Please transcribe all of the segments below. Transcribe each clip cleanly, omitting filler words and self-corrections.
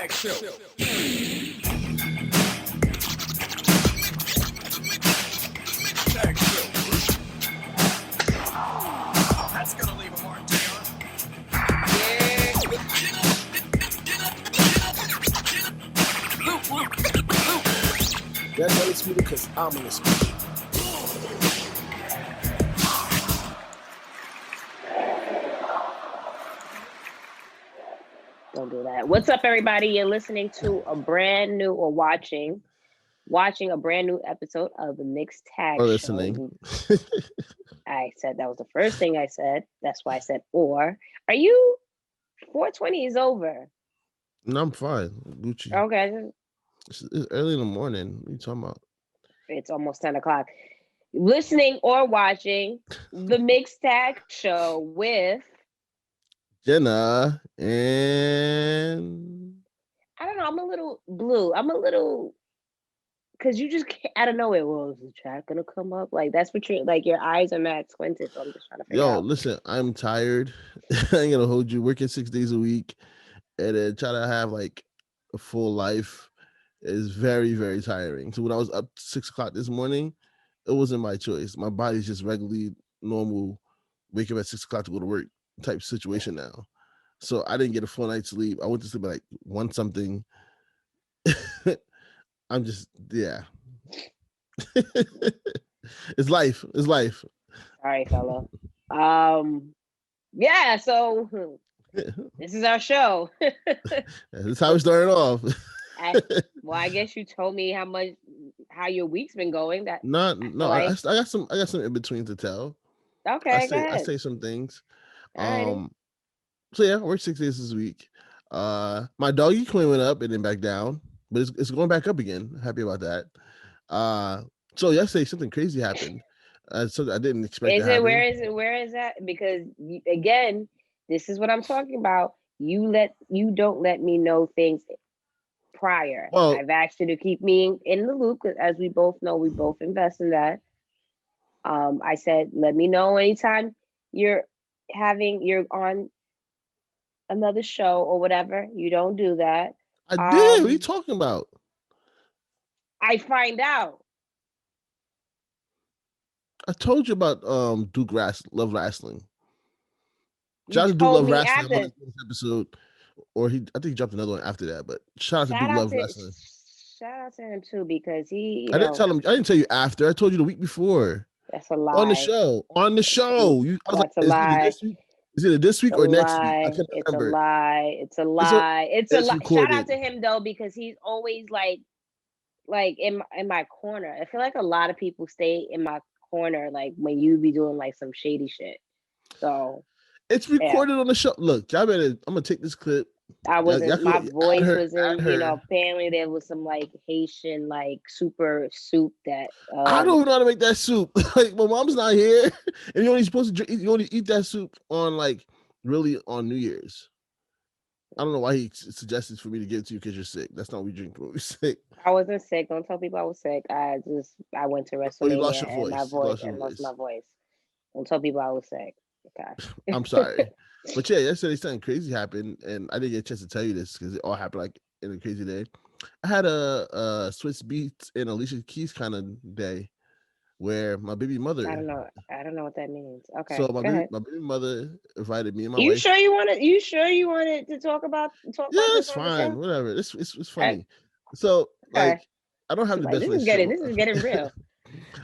Tag show. Tag show. That's gonna leave a mark, Taylor. That's undisputed because I'm undisputed. Don't do that. What's up, everybody? You're listening to a brand new or watching a brand new episode of the Mixed Tag Or Show. listening. I said that was the first thing I said. That's why I said or. Are you 420 is over? No, I'm fine. Gucci. Okay. It's early in the morning. What are you talking about? It's almost 10 o'clock. Listening or watching the Mixed Tag Show with Jenna and I don't know. I'm a little blue. I'm a little because you just can't, out of nowhere. Well, is the chat gonna come up? Like that's what you're like. Your eyes are mad squinted. So I'm just trying to figure out. listen, I'm tired. I ain't gonna hold you. Working 6 days a week and then try to have like a full life is very, very tiring. So when I was up 6 o'clock this morning, it wasn't my choice. My body's just regularly normal, wake up at 6 o'clock to go to work type situation now. So I didn't get a full night's sleep. I went to sleep at like 1 something. I'm just, yeah. It's life. It's life. All right, fella. Yeah, so this is our show. That's how we started off. I guess you told me how your week's been going. I got some in between to tell. Okay, I say some things. Alrighty. So yeah, I worked 6 days this week. My doggy coin went up and then back down, but it's going back up again. Happy about that. So yesterday something crazy happened. So I didn't expect. Is it? Where is it? Where is that? Because again, this is what I'm talking about. You don't let me know things prior. Well, I've asked you to keep me in the loop because, as we both know, we both invest in that. I said, let me know anytime you're on another show or whatever. You don't do that. I did. What are you talking about? I find out. I told you about Duke Love Wrestling. Shout out to Duke Love Wrestling on this episide, I think he dropped another one after that. But shout out to Duke Love Wrestling. Shout out to him too because he. I didn't tell you after. I told you the week before. That's a lie. On the show. That's a lie. Is it this week or next week? I can't It's remember. A lie. It's a lie. It's a lie. Recorded. Shout out to him though because he's always like in my corner. I feel like a lot of people stay in my corner like when you be doing like some shady shit. So it's recorded on the show. Look, I'm gonna take this clip. I wasn't. My voice was in. Apparently there was some like Haitian like super soup that. I don't know how to make that soup. Like my mom's not here, and you're only supposed to drink. You only eat that soup on like really on New Year's. I don't know why he suggested for me to give it to you because you're sick. That's not what we drink when we're sick. I wasn't sick. Don't tell people I was sick. I went to WrestleMania you lost your voice. And my voice and lost my voice. Don't tell people I was sick. Okay. I'm sorry. But yeah, yesterday something crazy happened, and I didn't get a chance to tell you this because it all happened like in a crazy day. I had a Swiss Beats and Alicia Keys kind of day where my baby mother. I don't know what that means. Okay. So my baby mother invited me and my wife. You sure you wanted to talk about? Yeah, it's fine. Whatever. It's funny. Right. So like, I don't have the best relationship. This is getting real.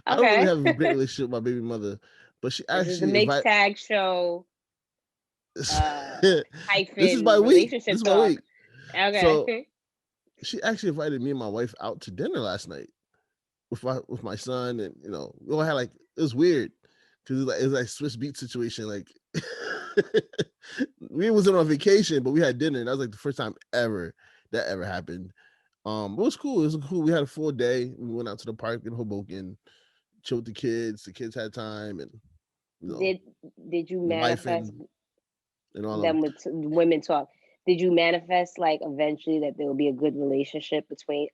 I don't really have a great relationship with my baby mother, but she actually. This is the Mixed Tag Show. This is my week. This is my week. Okay. So she actually invited me and my wife out to dinner last night with my son, and we all had like it was weird because it was like Swiss Beat situation. Like we wasn't on vacation, but we had dinner, and that was like the first time that ever happened. It was cool. It was cool. We had a full day. We went out to the park in Hoboken, chilled with the kids. The kids had time, and did you manifest? And all them with women talk. Did you manifest like eventually that there will be a good relationship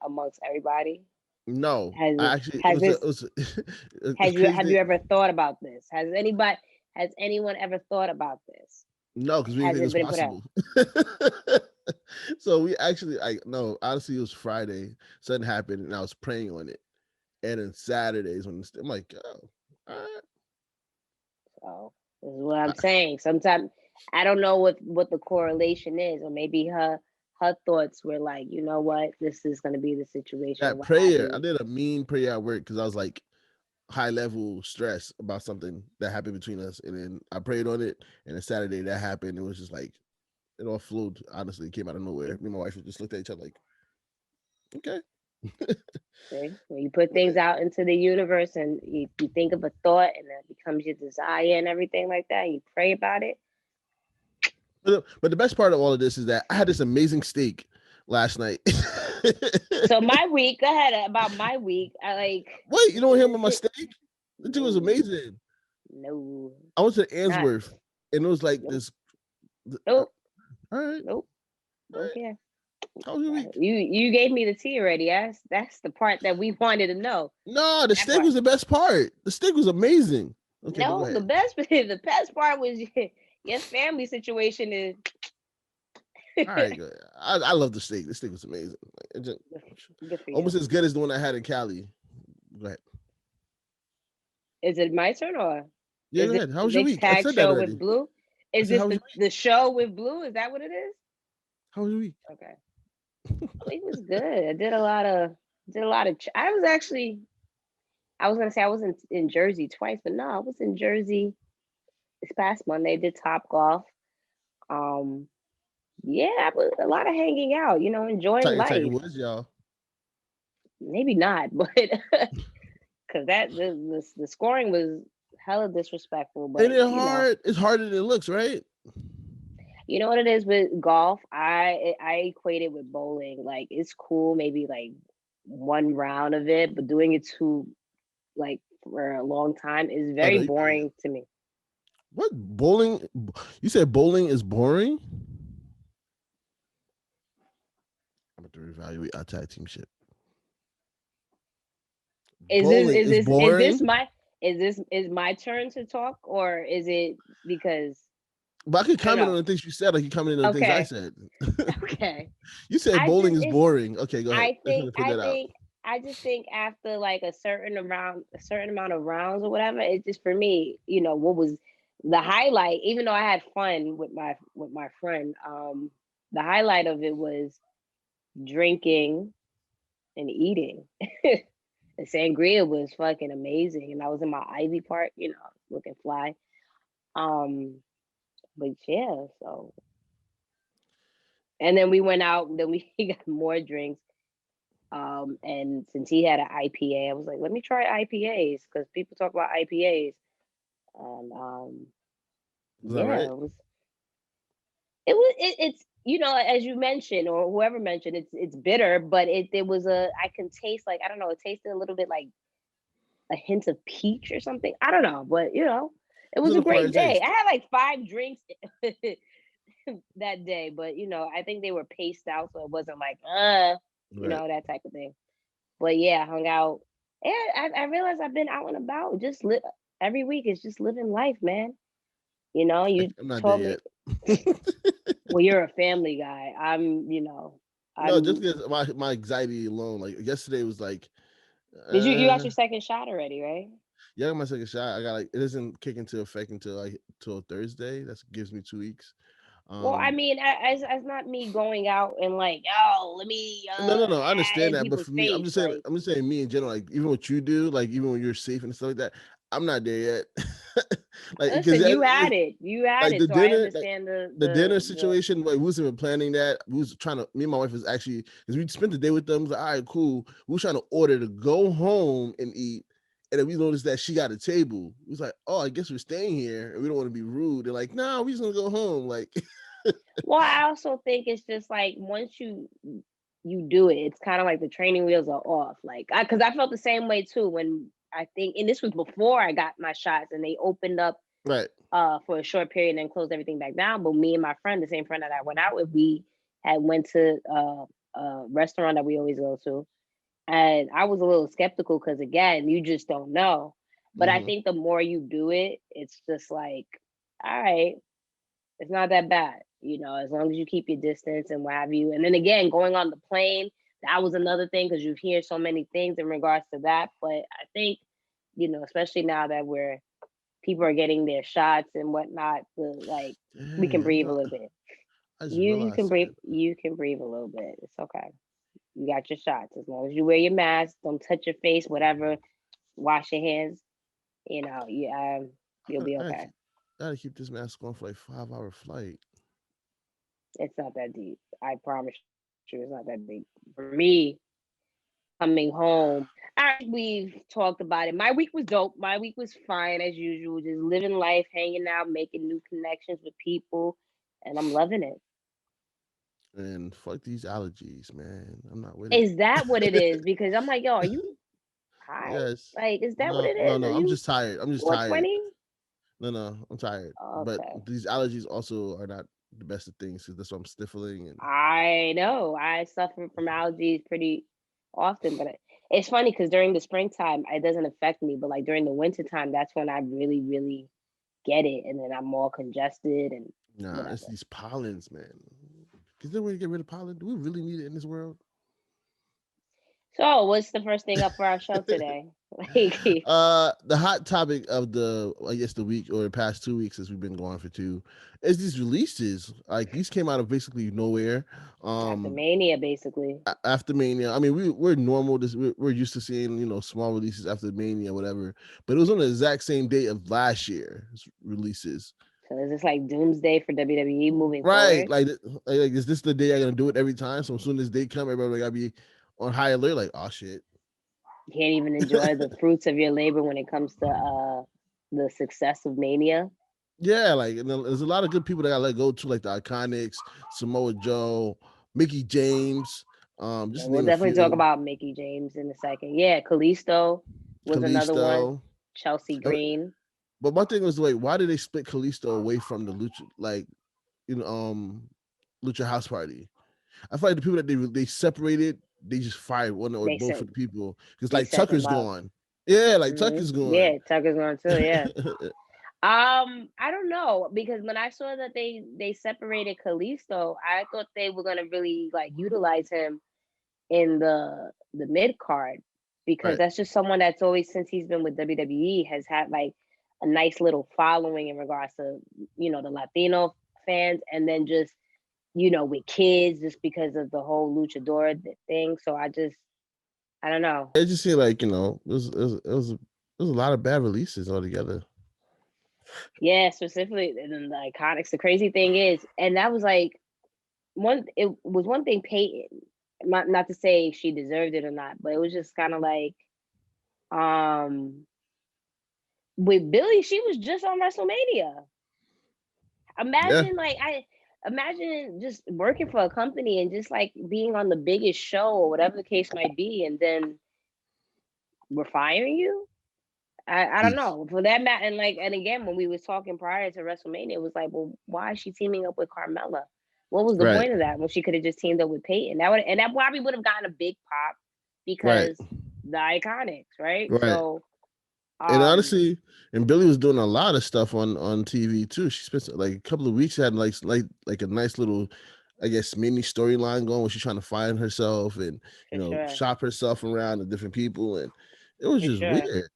amongst everybody? No, have you ever thought about this? Has anyone ever thought about this? No, because we didn't think it was possible. So we actually, no, honestly, it was Friday. Something happened, and I was praying on it. And then Saturdays when I'm like, oh, all right. So this is what I'm saying. Sometimes I don't know what the correlation is, or maybe her thoughts were like, you know what, this is gonna be the situation. That What have prayer, I you? did a mean prayer at work because I was like high level stress about something that happened between us, and then I prayed on it. And then Saturday that happened. It was just like it all flowed. Honestly, it came out of nowhere. Me and my wife just looked at each other like, okay. See, when you put things out into the universe and you think of a thought and that becomes your desire and everything like that, you pray about it. But the best part of all of this is that I had this amazing steak last night. So my week, go ahead about my week. I like Wait, you don't hear about my steak? The dude was no, amazing. no, I went to not Answorth, and it was like nope, this. All nope, right, nope. all Don't right. care. How was your week? You gave me the tea already. That's the part that we wanted to know. No, the That steak part. was the best part. The steak was amazing. Okay, but go No, the ahead. best part was your family situation is All right, go ahead. I love the steak. The steak was amazing. Like, good for almost you. as good as the one I had in Cali. Go ahead. Is it my turn or Yeah, is go it ahead. How the was your mixed week? I tag said that show with already. Blue? I Is said, this how was your week? the show with Blue? Is that what it is? How was your week? Okay. It was good. I did a lot of I was actually I was gonna say I was in Jersey twice, but no, I was in Jersey this past Monday, did Top Golf. Um yeah, I was a lot of hanging out, enjoying Tiger life. Woods, y'all. Maybe not, but because that the scoring was hella disrespectful. But Ain't it hard? It's harder than it looks, right? you know what it is with golf. I equate it with bowling. Like it's cool, maybe like one round of it, but doing it like for a long time is Oh very no, you good. boring to me. What bowling? You said bowling is boring? I'm about to reevaluate our tag team shit. Is this Bowling is is this is this boring, my is my turn to talk, or is it because but I could I don't comment on know? the things you said. Like you commented on the things I Okay, said. okay. You said I bowling just is it's boring. Okay, go ahead. I I just think want to put I that out. think I just think after like a certain amount of rounds or whatever, it's just for me, what was the highlight, even though I had fun with my friend, the highlight of it was drinking and eating. The sangria was fucking amazing. And I was in my Ivy Park, looking fly. Um, but yeah, so and then we went out, then we got more drinks. And since he had an IPA, I was like, let me try IPAs because people talk about IPAs. And Is that yeah, right? it's as you mentioned or whoever mentioned, it's bitter, but it was I can taste, like, I don't know, it tasted a little bit like a hint of peach or something. I don't know, but it It's was an a acquired great day. I taste. had like 5 drinks that day, but I think they were paced out, so it wasn't like Right. that type of thing. But yeah, I hung out, and I realized I've been out and about, just every week is just living life, man. You I'm not there told me, yet. well, you're a family guy. No, just I'm. because my anxiety alone. Like yesterday was like, Did you got uh, your second shot already, right? yeah, I got my second shot. I got like it doesn't kick into effect until Thursday. That gives me 2 weeks. Well, I Um, mean, as not me going out and like, oh, let me no. I add understand in that, but people's for me, face, like, I'm just saying me in general. Like even what you do, like even when you're safe and stuff like that, I'm not there yet. Like because listen, you had like it, the so I dinner, like understand the dinner the. situation, like we wasn't even planning that. We was trying to. Me and my wife was actually because we spent the day with them. It was like, all right, cool. We were trying to order to go home and eat, and then we noticed that she got a table. We was like, oh, I guess we're staying here, and we don't want to be rude. They're like, no, we just gonna go home. Like, Well, I also think it's just like once you do it, it's kind of like the training wheels are off. Like, because I felt the same way too when I think, and this was before I got my shots, and they opened up right. for a short period and then closed everything back down. But me and my friend, the same friend that I went out with, we had went to a restaurant that we always go to, and I was a little skeptical because again, you just don't know. But I Mm-hmm. think the more you do it, it's just like, all right. It's not that bad, as long as you keep your distance and what have you. And then again, going on the plane, that was another thing because you hear so many things in regards to that. But I think, especially now that people are getting their shots and whatnot, we can breathe a little bit. I just You realized can breathe. that. You can breathe a little bit. It's okay. You got your shots as long as you wear your mask. Don't touch your face. Whatever. Wash your hands. You'll be I okay. gotta keep this mask on for like 5 hour flight. It's not that deep. I promise you, it's not that deep. For me, coming home, we've talked about it. My week was dope. My week was fine as usual. Just living life, hanging out, making new connections with people, and I'm loving it. And fuck these allergies, man. I'm not with it. Is that what it is? Because I'm like, yo, are you high? Yes. Like, is that what No, it no, is? Are no. I'm you just tired. I'm just tired. 420? No, no. I'm tired. But Okay. these allergies also are not the best of things because that's why I'm sniffling and I know. I suffer from allergies pretty often, but it's funny because during the springtime, it doesn't affect me. But like during the wintertime, that's when I really, really get it. And then I'm all congested and nah, it's whatever. these pollens, man. Is there a way to get rid of pollen? Do we really need it in this world? So, what's the first thing up for our show today? Like, The hot topic of I guess the week or the past 2 weeks as we've been going for two is these releases. Like these came out of basically nowhere. after Mania, basically. After Mania, I mean we're normal. We're used to seeing small releases after Mania, whatever. But it was on the exact same day of last year's releases. So, is this like doomsday for WWE moving Right, forward? like is this the day I'm gonna do it every time? So as soon as they come, everybody gotta be on high alert. Like, oh shit. You can't even enjoy the fruits of your labor when it comes to the success of Mania. Yeah, like and there's a lot of good people that got let go too, like the Iconics, Samoa Joe, Mickey James, just And to we'll name a definitely talk few. about Mickey James in a second. Yeah, Kalisto was another one. Kalisto. Chelsea Uh, Green. But my thing was like, why did they split Kalisto away from the Lucha, Lucha House Party? I feel like the people that they separated, they just fired one or They both said of the people because they like set them Tucker's up. gone. Yeah, like Tucker's gone. Yeah, Tucker's on too. Yeah. I don't know because when I saw that they separated Kalisto, I thought they were gonna really like utilize him in the mid card because Right. that's just someone that's always since he's been with WWE has had like a nice little following in regards to the Latino fans and then just with kids just because of the whole luchador thing. So I don't know. It just seemed like it was a lot of bad releases altogether. Yeah, specifically and the Iconics. The crazy thing is, and that was like it was one thing Peyton, not to say she deserved it or not, but it was just kind of like um with Billy, she was just on WrestleMania. Yeah. Imagine just working for a company and just like being on the biggest show or whatever the case might be, and then we're firing you. I don't Jeez. know for that matter. And again, when we was talking prior to WrestleMania, it was like, well, why is she teaming up with Carmella? What was the Right. point of that when she could have just teamed up with Peyton? That probably would have gotten a big pop Right. because the Iconics, right? Right. So, And um, honestly, and Billy was doing a lot of stuff on TV too. She spent like a couple of weeks had like a nice little, I guess, mini storyline going where she's trying to find herself and for sure, shop herself around to different people, and it was for just sure. weird.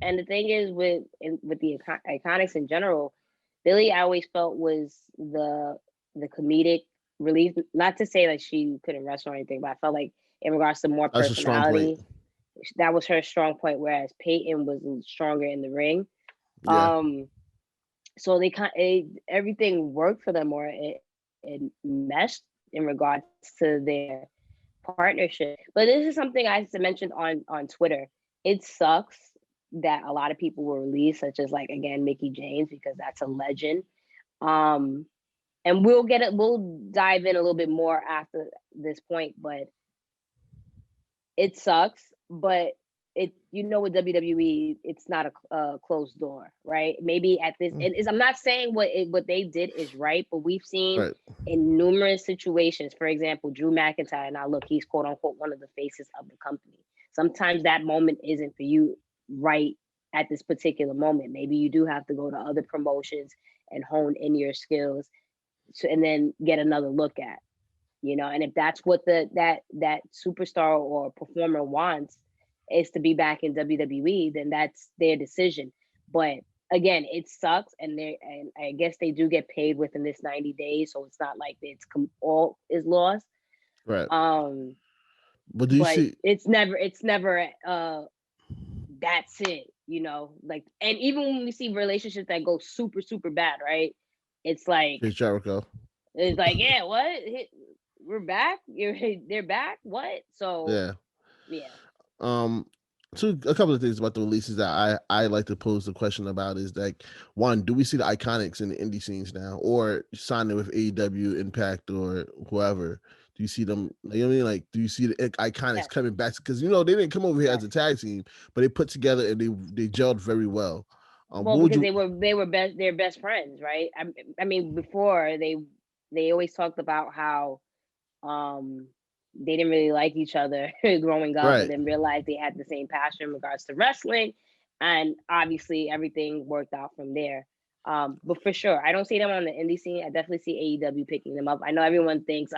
And the thing is, with the Iconics in general, Billy I always felt was the comedic relief. Not to say like she couldn't wrestle or anything, but I felt like in regards to more That's a strong point. personality, that was her strong point. Whereas Peyton was stronger in the ring. Yeah. So everything worked for them, or it meshed in regards to their partnership. But this is something I mentioned on Twitter. It sucks that a lot of people were released, such as like again Mickey James, because that's a legend. Um, and we'll dive in a little bit more after this point, but it sucks. But with WWE, it's not a closed door, right? Maybe at this, and I'm not saying what they did is right, but we've seen Right. in numerous situations. For example, Drew McIntyre. Now, look, he's quote unquote one of the faces of the company. Sometimes that moment isn't for you right at this particular moment. Maybe you do have to go to other promotions and hone in your skills, and then get another look at, and if that's what that superstar or performer wants, is to be back in WWE, then that's their decision. But again, it sucks, and I guess they do get paid within this 90 days, so it's not like it's all is lost. Right. But do you But see? it's never that's it, like, and even when we see relationships that go super super bad, right? It's like Chris Jericho. it's like, yeah, what? We're back. They're back. What? So yeah. So a couple of things about the releases that I like to pose the question about is like, one, do we see the iconics in the indie scenes now, or signing with AEW, Impact, or whoever? Do you see them? You know what I mean? Like, do you see the iconics coming back? Because they didn't come over here as a tag team, but they put together and they gelled very well. Well, because they were they're best friends, right? I mean, before they always talked about how they didn't really like each other growing up, but then realized they had the same passion in regards to wrestling, and obviously everything worked out from there. But for sure, I don't see them on the indie scene. I definitely see AEW picking them up. I know everyone thinks,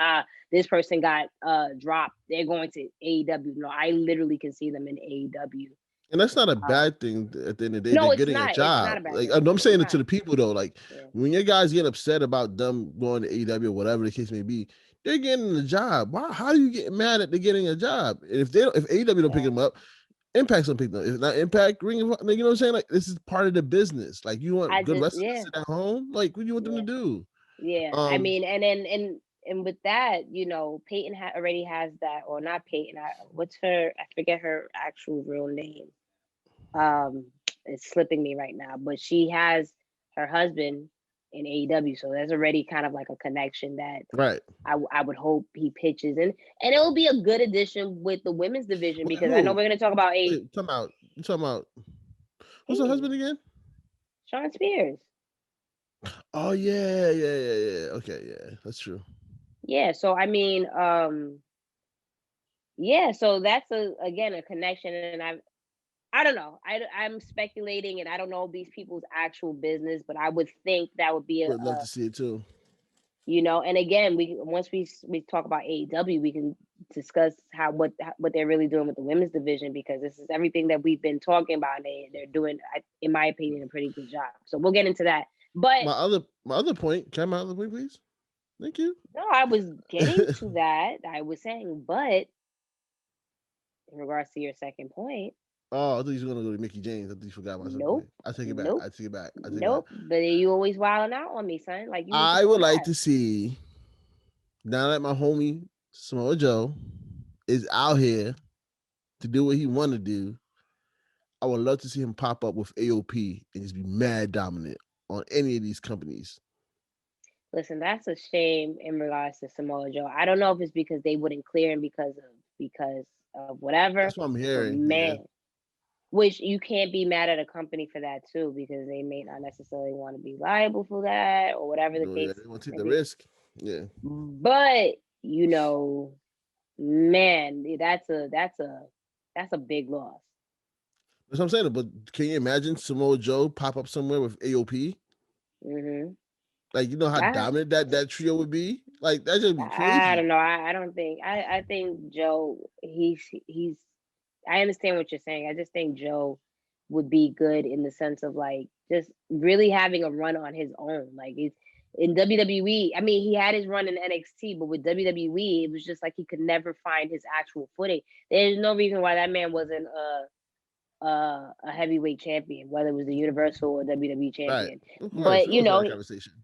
this person got dropped, they're going to AEW. No, I literally can see them in AEW. And that's not a bad thing at the end of the day. No, they're it's getting not. a job. It's not a bad like thing. I'm saying it to the people though. Like when your guys get upset about them going to AEW or whatever the case may be, they're getting a job. Why? How do you get mad at they're getting a job? And if AEW don't pick them up, Impact's don't pick them up. If not Impact, Ring, you know what I'm saying? Like this is part of the business. Like you want good wrestlers to sit at home. Like what do you want them to do? Yeah, I mean, and with that, Peyton already has that, or not Peyton. What's her? I forget her actual real name. It's slipping me right now, but she has her husband in AEW, so there's already kind of like a connection that I would hope he pitches in, and it will be a good addition with the women's division, because I know we're going to talk about You talking about who's her husband again? Sean Spears. Oh yeah. Okay, yeah, that's true. Yeah, so I mean, yeah, so that's again a connection, and I don't know. I'm speculating, and I don't know these people's actual business, but I would think that would be would love to see it too. And again, once we talk about AEW, we can discuss what they're really doing with the women's division, because this is everything that we've been talking about, and they're doing, in my opinion, a pretty good job. So we'll get into that. But my other point, can I have my other point, please? Thank you. No, I was getting to that. I was saying, but in regards to your second point. Oh, I thought you were gonna go to Mickey James. I thought you forgot my second point. I take it back. I take it back. But you always wilding out on me, son. Like I would like to see, now that my homie Samoa Joe is out here to do what he want to do, I would love to see him pop up with AOP and just be mad dominant on any of these companies. Listen, that's a shame in regards to Samoa Joe. I don't know if it's because they wouldn't clear him because of whatever. That's what I'm hearing. Man, which you can't be mad at a company for that too, because they may not necessarily want to be liable for that or whatever the case. They want to take the risk. Yeah. But man, that's a big loss. That's what I'm saying. But can you imagine Samoa Joe pop up somewhere with AOP? Mm-hmm. Like, you know how dominant that trio would be? Like, that should be crazy. I don't know. I don't think. I think Joe. He's. I understand what you're saying. I just think Joe would be good in the sense of like just really having a run on his own. Like he's in WWE. I mean, he had his run in NXT, but with WWE, it was just like he could never find his actual footing. There's no reason why that man wasn't a heavyweight champion, whether it was the Universal or WWE champion. Right. But conversation.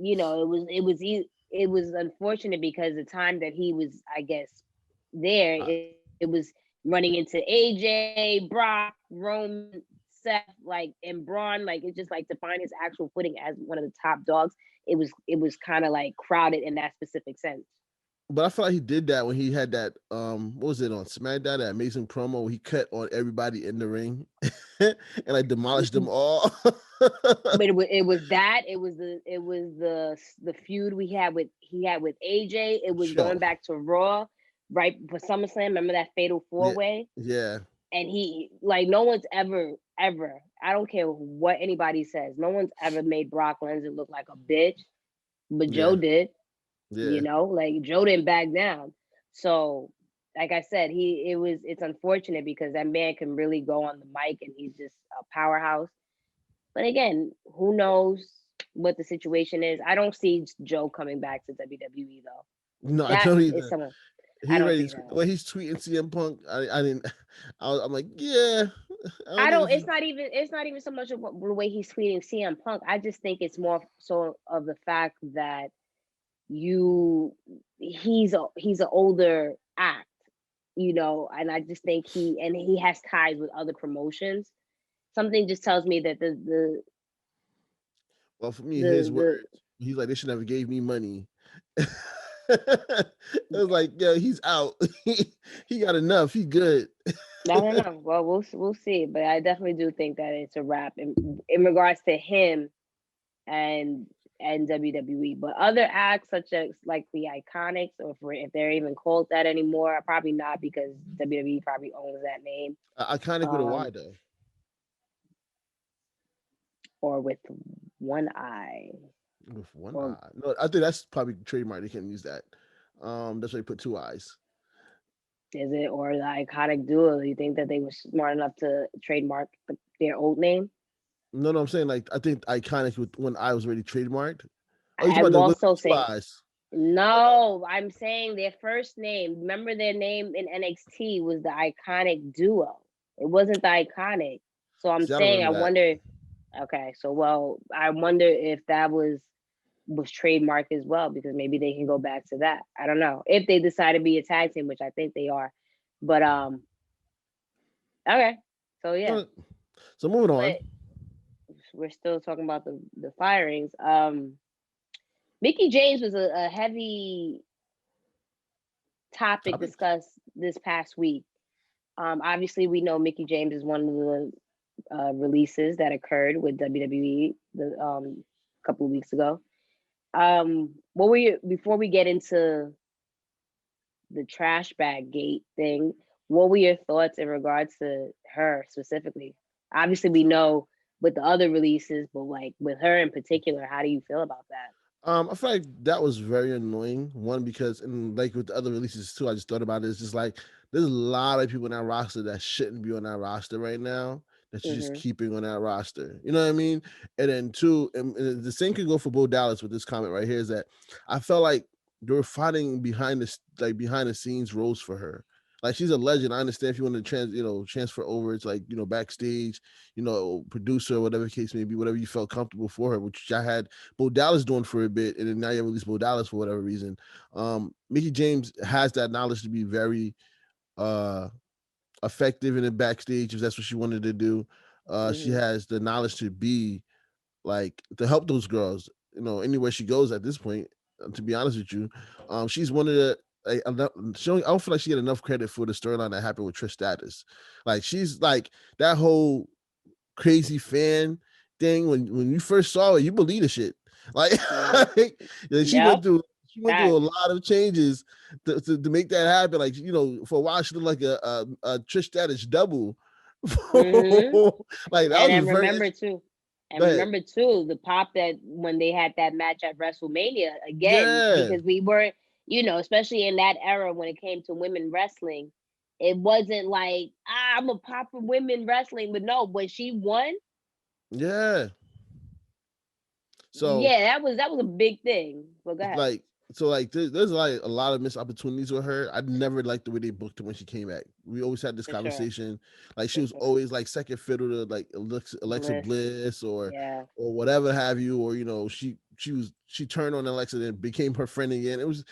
It was unfortunate because the time that he was, I guess, there, it was running into AJ, Brock, Roman, Seth, like, and Braun. Like, it's just like to find his actual footing as one of the top dogs. It was kind of like crowded in that specific sense. But I feel like he did that when he had that, what was it on SmackDown, that amazing promo where he cut on everybody in the ring and like demolished them all. But it was the feud he had with AJ. It was going back to Raw right for SummerSlam. Remember that fatal 4-way? Yeah. And he, like, no one's ever ever, I don't care what anybody says, no one's ever made Brock Lesnar look like a bitch, but Joe Yeah, did. yeah. Like Joe didn't back down. So, like I said, it's unfortunate because that man can really go on the mic and he's just a powerhouse. But again, who knows what the situation is? I don't see Joe coming back to WWE though. No, I That don't is either. someone I He don't ready see to, that. the way he's tweeting CM Punk. I didn't. I'm like, yeah. I don't I think don't. this is. It's not even so much of the way he's tweeting CM Punk. I just think it's more so of the fact that you he's an older act, and I just think he has ties with other promotions. Something just tells me that Well, for me, his the words. He's like, they should never gave me money. It was like, yeah, he's out. He got enough. He good. I don't know. Well, we'll see, but I definitely do think that it's a wrap in regards to him and WWE. But other acts such as like the Iconics, or if they're even called that anymore, probably not because WWE probably owns that name. Iconic with a Y Um, though. or with one eye, With one or eye. No, I think that's probably trademark. They can't use that. That's why they put two eyes. is it, or the Iconic Duo? You think that they were smart enough to trademark their old name? No, I'm saying like I think iconic with one eye was already trademarked. Oh, you talking I'm about the with also two saying eyes? no. I'm saying their first name. Remember, their name in NXT was the Iconic Duo. It wasn't the Iconic. So I'm See, I don't saying, I remember that. wonder. Okay, so well, I wonder if that was trademarked as well, because maybe they can go back to that. I don't know if they decide to be a tag team, which I think they are. But okay, so yeah, Uh, So moving on. but we're still talking about the firings. Mickey James was a heavy topic Topic. discussed this past week. Obviously, we know Mickey James is one of the releases that occurred with WWE the couple of weeks ago. What were you before we get into the trash bag gate thing? What were your thoughts in regards to her specifically? Obviously, we know with the other releases, but like with her in particular, how do you feel about that? I feel like that was very annoying. One, because and like with the other releases too, I just thought about it. It's just like there's a lot of people in that roster that shouldn't be on that roster right now. That you're just Hmm. keeping on that roster. You know what I mean? And then two, and the same can go for Bo Dallas with this comment right here. Is that I felt like they were fighting behind the scenes roles for her. Like she's a legend. I understand if you want to transfer over. It's like backstage, producer, whatever the case may be, whatever you felt comfortable for her, which I had Bo Dallas doing for a bit, and then now you release Bo Dallas for whatever reason. Mickey James has that knowledge to be very uh effective in the backstage if that's what she wanted to do. She Hmm. has the knowledge to be like to help those girls, anywhere she goes at this point. To be honest with you, she's one of the like I don't feel like she get enough credit for the storyline that happened with Trish Stratus. Like she's like that whole crazy fan thing when you first saw it, you believe the shit. Like, Hmm. like, Yep, she went through a facts. lot of changes to make that happen. Like, for a while she looked like a Trish Stratus double. Hmm. Like that And was then very bad. remember too, the pop that when they had that match at WrestleMania again, Yeah. because we were, especially in that era when it came to women wrestling, it wasn't like I'm a pop for women wrestling, but no, when she won, Yeah. So yeah, that was a big thing. But go ahead. like like there's like a lot of missed opportunities with her. I never liked the way they booked her when she came back. We always had this For sure, conversation. Like she for was sure. always like second fiddle to like Alexa Bliss, Bliss yeah. or whatever have you, or she turned on Alexa and became her friend again. It was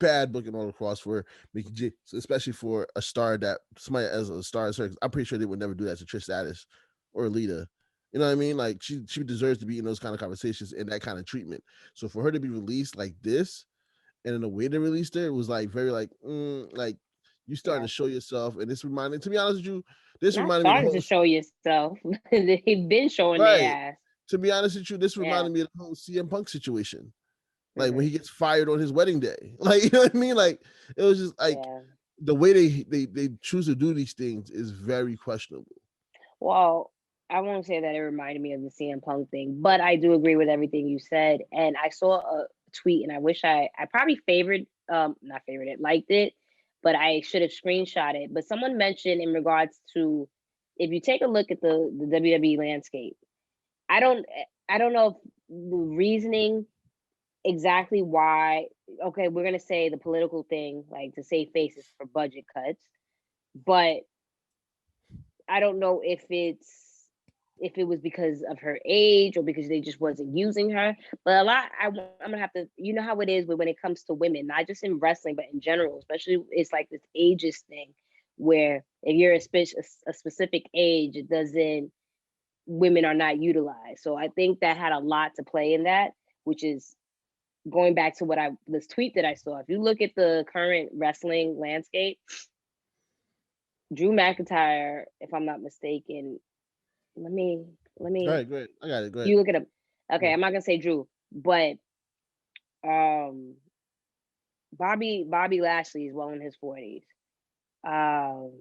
bad booking all across for Mickey J, especially for a star that somebody as a star as her. I'm pretty sure they would never do that to Trish Stratus or Lita. You know what I mean? Like she deserves to be in those kind of conversations and that kind of treatment. So for her to be released like this, and in the way they released it, it was like very like you starting Yeah. to show yourself. And this reminded, to be honest with you, this Not reminded me of the starting to whole show yourself. They've been showing their right. ass. To be honest with you, this Yeah. reminded me of the whole CM Punk situation. Like when Hmm. he gets fired on his wedding day. Like, you know what I mean? Like it was just like Yeah. the way they choose to do these things is very questionable. Well, I won't say that it reminded me of the CM Punk thing, but I do agree with everything you said. And I saw a tweet, and I wish I probably not favored it, liked it, but I should have screenshot it. But someone mentioned in regards to, if you take a look at the WWE landscape, I don't I don't know if the reasoning exactly why. Okay, we're gonna say the political thing, like to save faces for budget cuts, but I don't know if it was because of her age or because they just wasn't using her. But I'm gonna have to, you know how it is when it comes to women, not just in wrestling, but in general, especially it's like this ageist thing where if you're a specific age, it doesn't, women are not utilized. So I think that had a lot to play in that, which is going back to this tweet that I saw. If you look at the current wrestling landscape, Drew McIntyre, if I'm not mistaken, let me All right, great. I got it. Go ahead. you look at him. Okay, Yeah. I'm not gonna say Drew, but um Bobby Lashley is well in his 40s. Um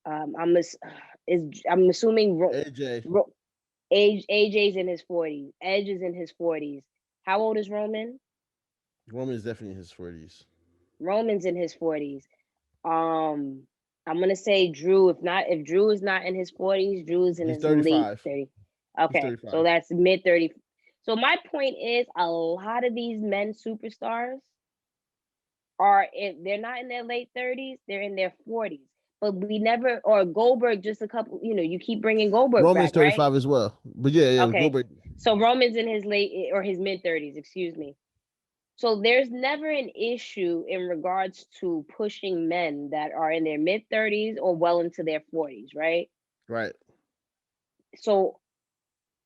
I'm assuming AJ. AJ's in his 40s. Edge is in his 40s. How old is Roman? Roman is definitely in his 40s. Roman's in his 40s. Um, I'm gonna say Drew. If Drew is not in his 40s, Drew is in He's his late 35. 30s. He's Okay, so 35. that's mid 30s. So my point is, a lot of these men superstars are, if they're not in their late 30s, they're in their 40s. But we never, or Goldberg, just a couple. You keep bringing Goldberg Roman's back, right? 35 as well. But yeah, Okay, Goldberg. so Roman's in his late or his mid 30s. Excuse me. So there's never an issue in regards to pushing men that are in their mid 30s or well into their 40s, right? Right. So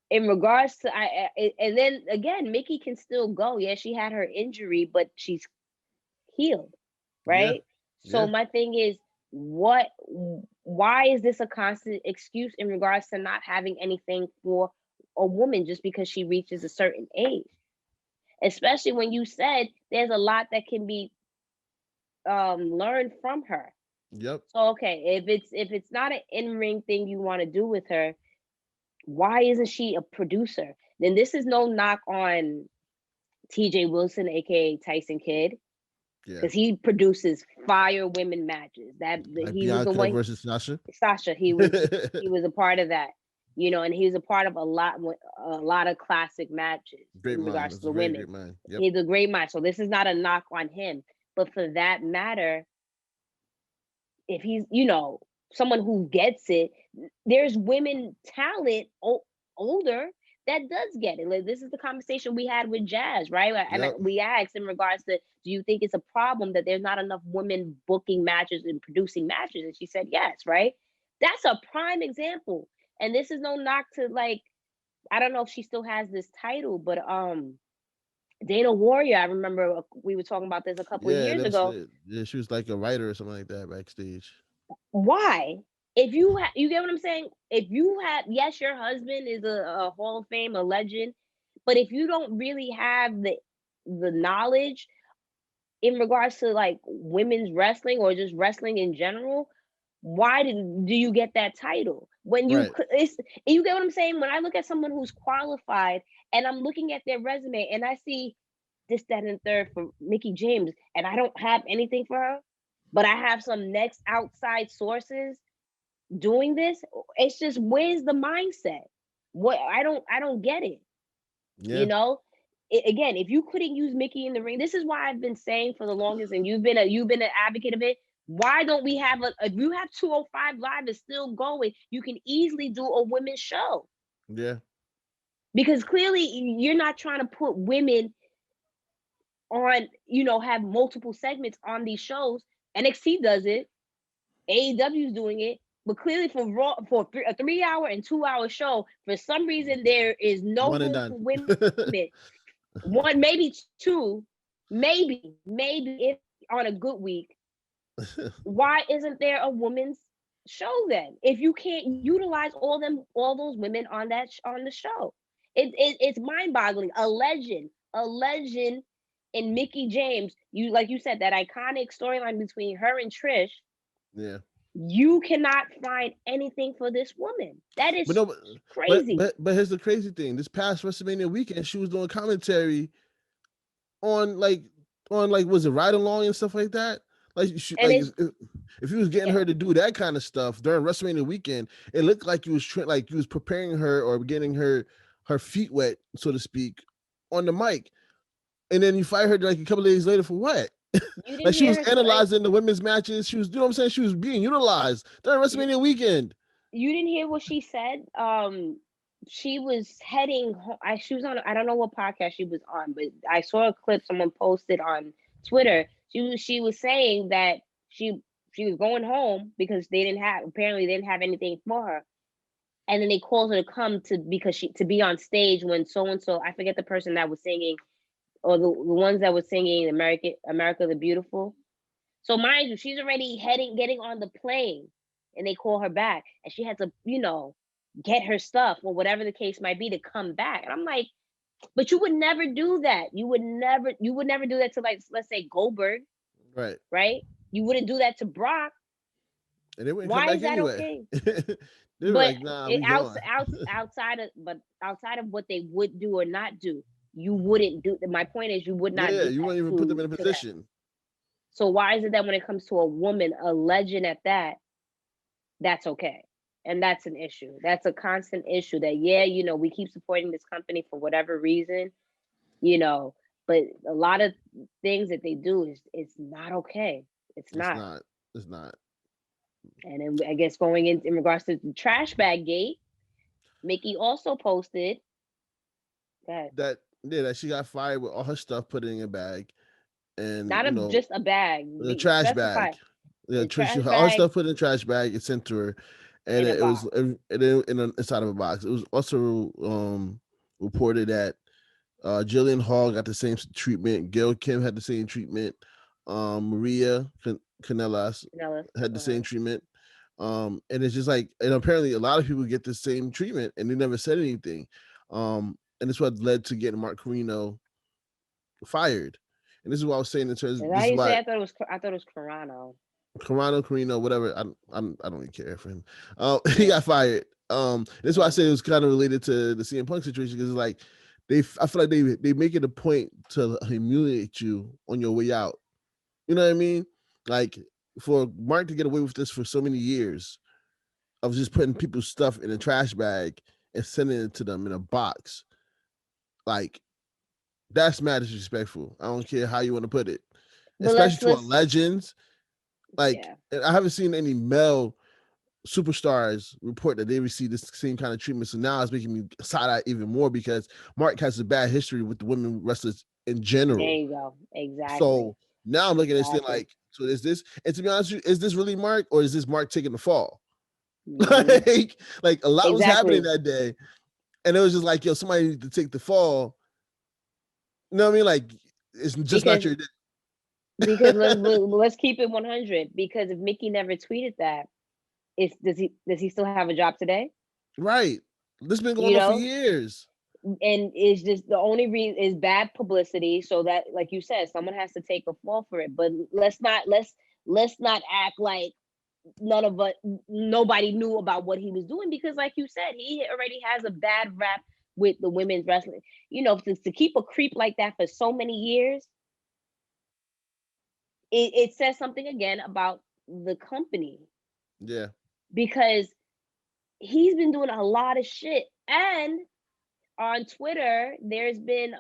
in regards to and then again, Mickey can still go. Yeah, she had her injury, but she's healed, Yeah. right? So Yeah. my thing is, why is this a constant excuse in regards to not having anything for a woman just because she reaches a certain age? Especially when you said there's a lot that can be learned from her. Yep. So okay, if it's not an in-ring thing you want to do with her, why isn't she a producer? Then this is no knock on TJ Wilson, aka Tyson Kidd, Yeah. because he produces fire women matches. Like He was the Bianca one. versus Sasha. Sasha, he was a part of that, and he was a part of a lot of classic matches Great in mind. regards to That's a the very women. great mind. Yep. He's a great match. So this is not a knock on him, but for that matter, if he's someone who gets it, there's women talent older that does get it. Like, this is the conversation we had with Jazz, right? And Yep. we asked in regards to, do you think it's a problem that there's not enough women booking matches and producing matches? And she said yes, right? That's a prime example. And this is no knock to, like, I don't know if she still has this title, but Dana Warrior, I remember we were talking about this a couple of Yeah, years that's ago. it. Yeah, she was like a writer or something like that backstage. Why? If you get what I'm saying? If you have, yes, your husband is a Hall of Fame, a legend, but if you don't really have the knowledge in regards to like women's wrestling or just wrestling in general, why do you get that title? When Right. you get what I'm saying? When I look at someone who's qualified and I'm looking at their resume and I see this, that, and third for Mickey James, and I don't have anything for her, but I have some next outside sources doing this, it's just, where's the mindset? What, I don't get it. Yeah. You know, again, if you couldn't use Mickey in the ring, this is why I've been saying for the longest, and you've been an advocate of it. Why don't we have if you have 205 Live is still going, you can easily do a women's show, Yeah. because clearly you're not trying to put women on, have multiple segments on these shows. NXT does it, AEW is doing it, but clearly for Raw, for a 3 hour and 2 hour show, for some reason there is no One and room done. for women. One, maybe two, maybe if on a good week. Why isn't there a women's show then? If you can't utilize all those women on on the show, it's mind boggling. A legend in Mickey James. You, like you said, that iconic storyline between her and Trish. Yeah. You cannot find anything for this woman. That But is no, crazy. but here's the crazy thing. This past WrestleMania weekend, she was doing commentary on like was it ride along and stuff like that. Like And it's if you was getting yeah. her to do that kind of stuff during WrestleMania weekend, it looked like you was like you was preparing her or getting her feet wet, so to speak, on the mic. And then you fire her like a couple of days later for what? You Like didn't she hear was her say analyzing the women's matches. She was, you know what I'm saying? She was being utilized during you, WrestleMania weekend. you didn't hear what she said. She was heading. She was on. I don't know what podcast she was on, but I saw a clip someone posted on Twitter. She was saying that she was going home because they didn't have apparently they didn't have anything for her, and then they called her to come to because she to be on stage when so and so I forget the person that was singing or the ones that were singing America the Beautiful. So mind you, she's already getting on the plane, and they call her back, and she had to, get her stuff or whatever the case might be to come back. And I'm like, but you would never do that. You would never do that to like, let's say Goldberg, Right. right? You wouldn't do that to Brock. And they wouldn't come Why back is that anyway. okay? They were But like, nah, it, we gone. outside of what they would do or not do, you wouldn't do. My point is, you would not Yeah, do you that wouldn't even put them in a to them. position. So why is it that when it comes to a woman, a legend at that, that's okay? And that's an issue. That's a constant issue that, yeah, we keep supporting this company for whatever reason, you know, but a lot of things that they do is it's not okay. It's It's not. not. It's not. And then I guess going in regards to the trash bag gate, Mickey also posted that That yeah, that she got fired with all her stuff put in a bag, and not just a bag, the be trash specified bag. Yeah, the trash all her bag stuff put in a trash bag. It's sent to her, and in a it was box. inside of a box. It was also reported that Jillian Hall got the same treatment. Gail Kim had the same treatment. Maria Canellas Vanilla. had the same treatment. And it's just like, and apparently a lot of people get the same treatment and they never said anything. And it's what led to getting Mark Carino fired. And this is what I was saying in terms. Is that how This is you say? why I thought it was Carano. Carino, whatever. I don't really care for him. He Yeah. got fired. This is why I Yeah. said it was kind of related to the CM Punk situation because it's like I feel like they make it a point to humiliate you on your way out. You know what I mean? Like for Mark to get away with this for so many years of just putting people's stuff in a trash bag and sending it to them in a box, like that's mad disrespectful. I don't care how you want to put it, But especially let's to a let's legends. Like yeah. I haven't seen any male superstars report that they receive this same kind of treatment. So now it's making me side eye even more because Mark has a bad history with the women wrestlers in There general. you go. Exactly. So now I'm looking at this thing Exactly. like, so is this? And to be honest with you, is this really Mark or is this Mark taking the fall? Hmm. Like a lot was happening Exactly. that day, and it was just like, yo, somebody need to take the fall. You know what I mean? Like it's just not Because your because let's day. let's keep it 100. Because if Mickey never tweeted that, does he still have a job today? Right. This been You going on for know, years. and it's just the only reason is bad publicity. So that, like you said, someone has to take a fall for it. But let's not act like nobody knew about what he was doing because, like you said, he already has a bad rap with the women's wrestling. To keep a creep like that for so many years, it says something again about the company Yeah. because he's been doing a lot of shit. And on Twitter, there's been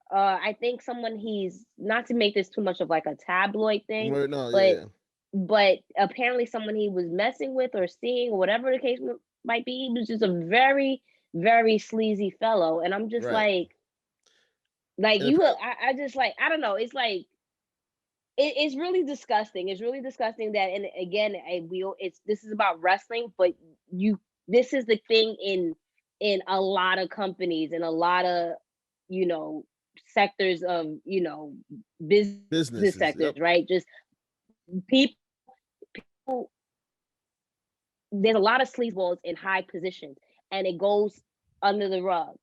I think someone he's not to make this too much of like a tabloid thing, Right. No. but Yeah. apparently someone he was messing with or seeing or whatever the case might be, he was just a very, very sleazy fellow. And I'm just Right. like And you, apparently, I just like, I don't know. It's like, it's really disgusting. It's really disgusting that, and again, this is about wrestling, but this is the thing in a lot of companies and a lot of, you know, sectors of, business sectors, businesses. Yep. right? Just people, there's a lot of sleazeballs in high positions and it goes under the rug.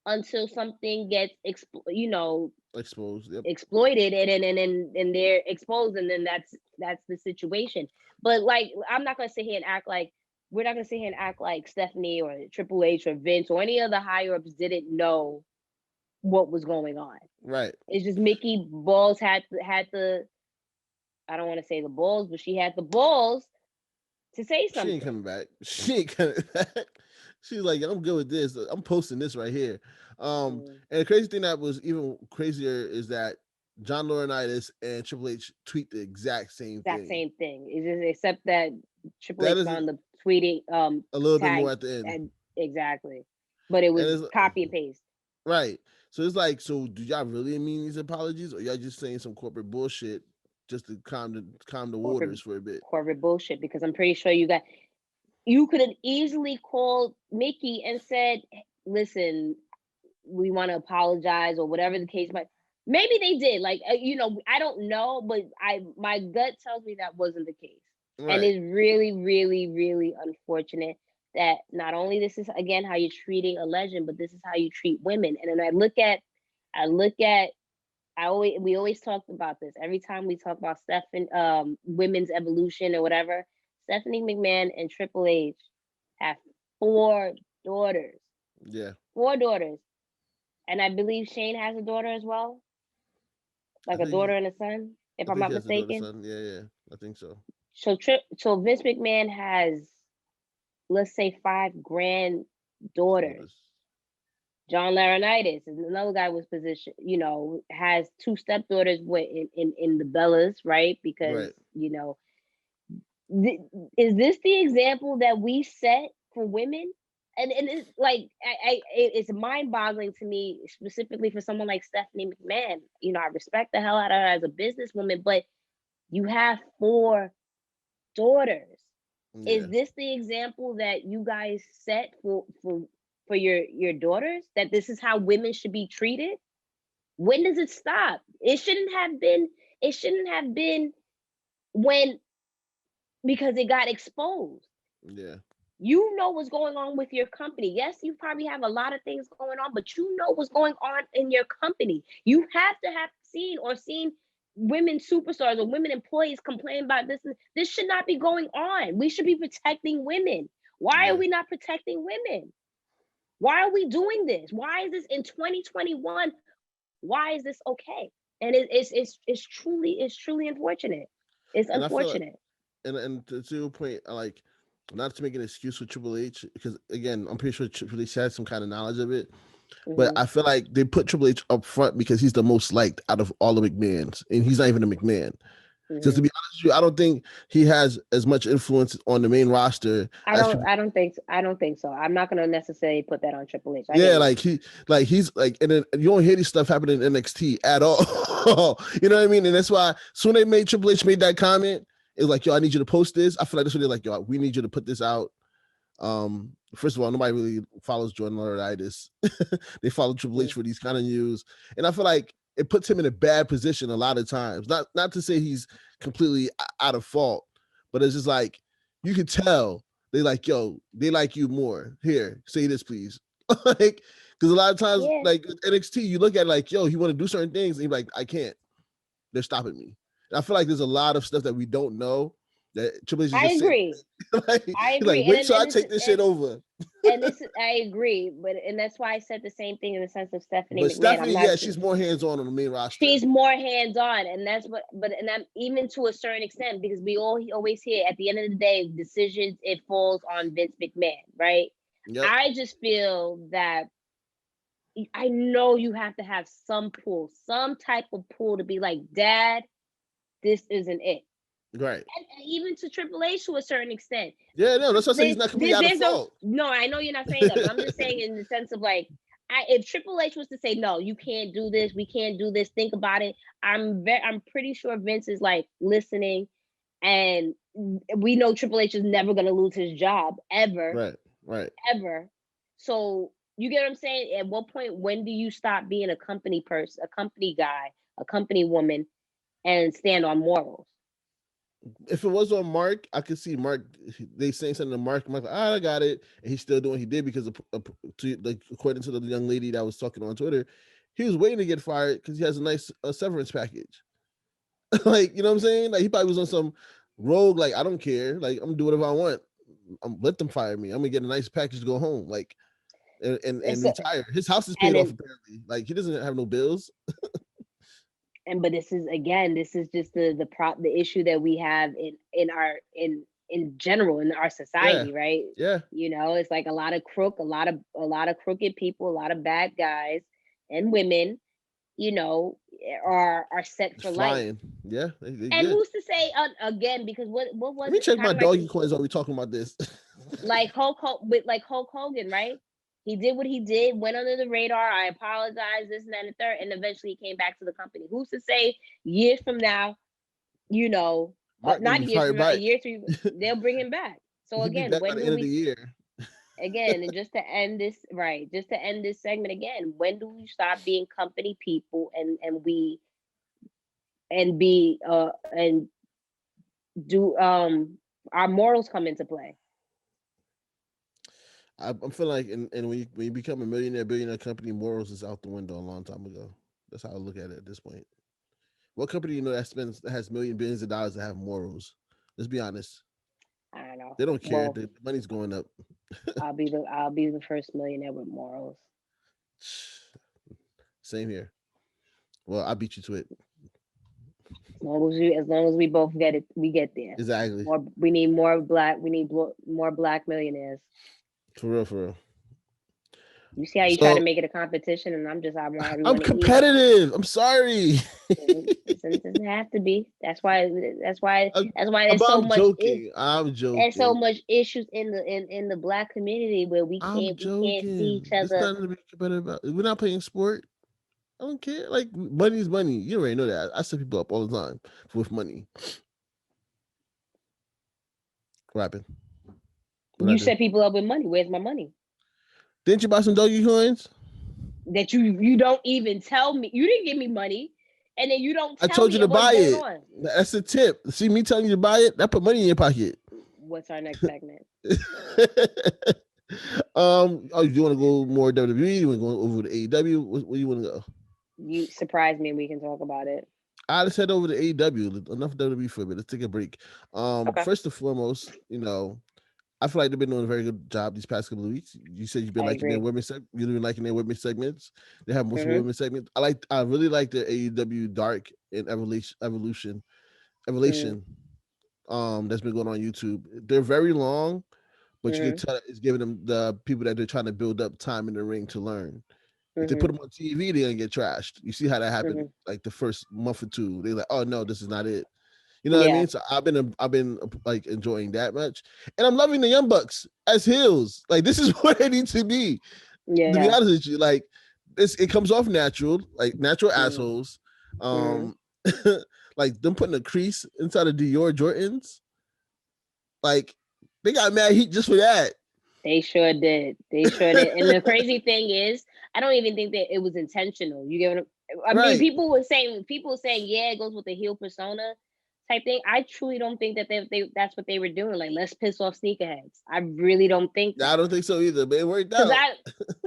until something gets Exposed. Yep. exploited, and they're exposed, and then that's the situation. But like, I'm not gonna sit here and act like we're not gonna sit here and act like Stephanie or Triple H or Vince or any of the higher ups didn't know what was going on. Right. It's just Mickey Balls had the, I don't want to say the balls, but she had the balls to say She ain't something. coming back. She ain't coming back. She's like, I'm good with this. I'm posting this right here. Mm. And the crazy thing that was even crazier is that John Laurinaitis and Triple H tweet the exact same That thing. same thing. It's just, except that Triple That H is found the tweeting a little bit tag more at the end. and exactly, but it And was it's copy and paste. right. So it's like, so do y'all really mean these apologies, or y'all just saying some corporate bullshit just to calm the Corporate waters for a bit? corporate bullshit, because I'm pretty sure you could have easily called Mickey and said, listen, we want to apologize, or whatever the case might. Maybe they did. Like, I don't know, but my gut tells me that wasn't the case. And Right. it's really, really, really unfortunate that not only this is again how you're treating a legend, but this is how you treat women. And then we always talked about this every time we talk about women's evolution or whatever. Stephanie McMahon and Triple H have 4 daughters. Yeah. 4 daughters. And I believe Shane has a daughter as well. I Like a think daughter and a son, if I I'm think not he has a daughter, mistaken. son. Yeah. I think so. So Vince McMahon has, let's say, 5 granddaughters. Daughters. John Laurinaitis is another guy was positioned, has 2 stepdaughters in the Bellas, right? Because Right. Is this the example that we set for women? And it's like it's mind boggling to me, specifically for someone like Stephanie McMahon. I respect the hell out of her as a businesswoman, but you have 4 daughters. Yeah. Is this the example that you guys set for your daughters? That this is how women should be treated? When does it stop? It shouldn't have been. It shouldn't have been when, because it got exposed. Yeah. You know what's going on with your company. Yes, you probably have a lot of things going on, but you know what's going on in your company. You have to have seen women superstars or women employees complain about this. This should not be going on. We should be protecting women. Why are Yeah. we not protecting women? Why are we doing this? Why is this in 2021? Why is this okay? And it's truly unfortunate. It's And I feel like, unfortunate. and to your point, I like, not to make an excuse for Triple H, because again, I'm pretty sure Triple H has some kind of knowledge of it. But Mhm. I feel like they put Triple H up front because he's the most liked out of all the McMahons, and he's not even a McMahon. Because to Mhm. be honest with you, I don't think he has as much influence on the main roster I as don't. people. I don't think. I don't think so. I'm not gonna necessarily put that on Triple H. I hear Yeah, you. he's like, and then you don't hear this stuff happening in NXT at all. You know what I mean? And that's why soon they made Triple H made that comment, it was like, yo, I need you to post this. I feel like that's what they're like, yo, we need you to put this out. First of all, nobody really follows Jordan Laurinaitis. They follow Triple H Mm. for these kind of news, and I feel like it puts him in a bad position a lot of times. Not to say he's completely out of fault, but it's just like you could tell they like, yo, they like you more. Here, say this, please. Like, because a lot of times, Yeah, like NXT, you look at like, yo, he want to do certain things, and you're like, I can't. They're stopping me. And I feel like there's a lot of stuff that we don't know that Triple H is I just saying. agree. Like, I he's like, agree. wait till I take this shit over. And this I agree, and that's why I said the same thing in the sense of Stephanie But McMahon. I'm Stephanie, not. yeah, she's more hands on the main roster. She's more hands on, and that's what. And I'm even to a certain extent, because we always hear at the end of the day, decisions, it falls on Vince McMahon, right? Yep. I just feel that I know you have to have some pull, some type of pull to be like, Dad, this isn't it. Right. And even to Triple H to a certain extent. Yeah, no, that's what I say. He's not completely out of There's fault. no, I know you're not saying that, but I'm just saying in the sense of like, if Triple H was to say, no, you can't do this, we can't do this, think about it. I'm pretty sure Vince is like listening, and we know Triple H is never gonna lose his job ever, Right. Right. ever. So you get what I'm saying? At what point, when do you stop being a company person, a company guy, a company woman, and stand on morals? If it was on Mark, I could see Mark. They saying something to Mark. Mark, like, I got it, and he's still doing what he did because, like according to the young lady that was talking on Twitter, he was waiting to get fired because he has a nice severance package. Like, you know what I'm saying? Like he probably was on some rogue. Like I don't care. Like I'm gonna do whatever I want. Let them fire me. I'm gonna get a nice package to go home. Like and It's a, retire. His house is and paid off then apparently. Like he doesn't have no bills. but this is again, this is just the issue that we have in general in our Yeah, society, right? yeah. You know, it's like a lot of crooked people, a lot of bad guys and women, you know, are set It's for life. flying. Yeah, they And good. who's to say again? Because what Let was me it? check my Kind of like doggy coins while we talking about this. Like Hulk Hogan, right? He did what he did, went under the radar. I apologize, this and that and the third, and eventually he came back to the company. Who's to say years from now, you know, Mark gonna not be years fired from now, a back. year three, they'll bring him back. So He'll be again, back by when the do end of the we year. again, and just to end this right, just to end this segment again, when do we stop being company people and be and do our morals come into play? I'm feeling like, and when you become a millionaire, billionaire company, morals is out the window a long time ago. That's how I look at it at this point. What company you know that has billions of dollars that have morals? Let's be honest. I don't know. They don't care. Well, The money's going up. I'll be the first millionaire with morals. Same here. Well, I beat you to it. As long as we both get it, we get there. Exactly. We need more black millionaires. For real, for real. You see how you try to So make it a competition, and I want I'm everyone to eat. competitive. I'm sorry. It doesn't have to be. That's why. That's why. I'm, That's why there's so I'm much. joking. I'm There's so joking. much issues in the black community where I'm we can't see joking. each It's other. nothing to be competitive about. We're not playing sport. I don't care. Like money's money. You already know that. I set people up all the time with money. What happened? What I You do? set people up with money. Where's my money? Didn't you buy some doggy coins? That you don't even tell me. You didn't give me money, and then you don't I tell told you me to what's buy going it. on. That's a tip. See me telling you to buy it, that put money in your pocket. What's our next segment? Oh, you want to go more WWE? You want to go over to AEW? Where do you want to go? You surprise me and we can talk about it. I just head over to AEW. Enough WWE for a bit. Let's take a break. Okay. First and foremost, I feel like they've been doing a very good job these past couple of weeks. You said you've been I liking their agree. you've been liking their women's segments. They have most Mm-hmm. women's segments. I really like the AEW Dark and Evolution. Mm-hmm. That's been going on YouTube. They're very long, but you can Mm-hmm. tell it's giving them the people that they're trying to build up time in the ring to learn. If they put Mm-hmm. them on TV, they're gonna get trashed. You see how that happened Mm-hmm. like the first month or two. They're like, oh no, this is not it. You know what I Yeah. mean? So I've been like enjoying that much, and I'm loving the Young Bucks as heels. Like this is where they need to be. To be Yeah. honest with you, like this, it comes off natural, like natural Mm-hmm. assholes. Mm-hmm. Um, like them putting a crease inside of Dior Jordans. Like they got mad heat just for that. They sure did. They sure did. And the crazy thing is, I don't even think that it was intentional. You get what I mean? Right. People were saying, yeah, it goes with the heel persona type thing. I truly don't think that they that's what they were doing. Like, let's piss off sneakerheads. I really don't think I that. don't think so either, but it worked Cause out.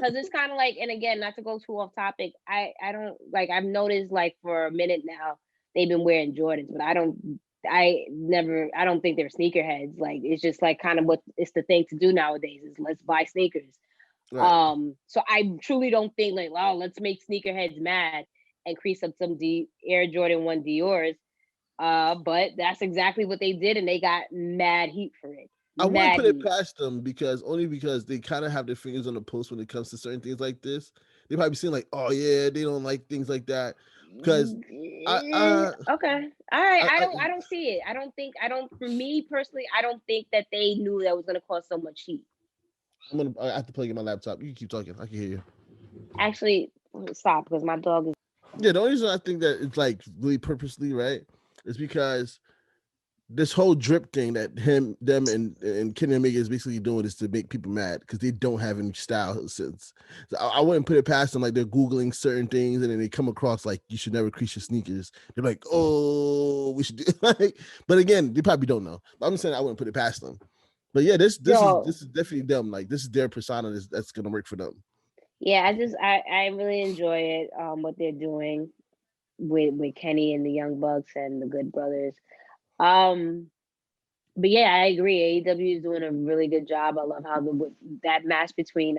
cause it's kind of like, and again, not to go too off topic, I don't like, I've noticed like for a minute now, they've been wearing Jordans, but I don't think they're sneakerheads. Like, it's just like kind of what it's the thing to do nowadays is let's buy sneakers. Right. So I truly don't think like, wow, let's make sneakerheads mad and crease up some Air Jordan 1 Dior's. But that's exactly what they did, and they got mad heat for it. I wouldn't Mad put it heat. past them because they kind of have their fingers on the pulse when it comes to certain things like this. They probably seem like, oh yeah, they don't like things like that. Because I Okay. All right. I, I I don't see it. I don't for me personally, I don't think that they knew that was gonna cause so much heat. I have to plug in my laptop. You can keep talking. I can hear you. Actually, stop because my dog is Yeah, the only reason I think that it's like really purposely right is because this whole drip thing that them and Kenny Omega is basically doing is to make people mad because they don't have any style sense. So I wouldn't put it past them, like they're Googling certain things and then they come across like you should never crease your sneakers. They're like, oh, we should do like, but again, they probably don't know. But I'm just saying I wouldn't put it past them. But yeah, this Yo, is definitely them. Like this is their persona that's gonna work for them. yeah, I really enjoy it. What they're doing with Kenny and the Young Bucks and the Good Brothers. Um, but yeah, I agree. AEW is doing a really good job. I love how that match between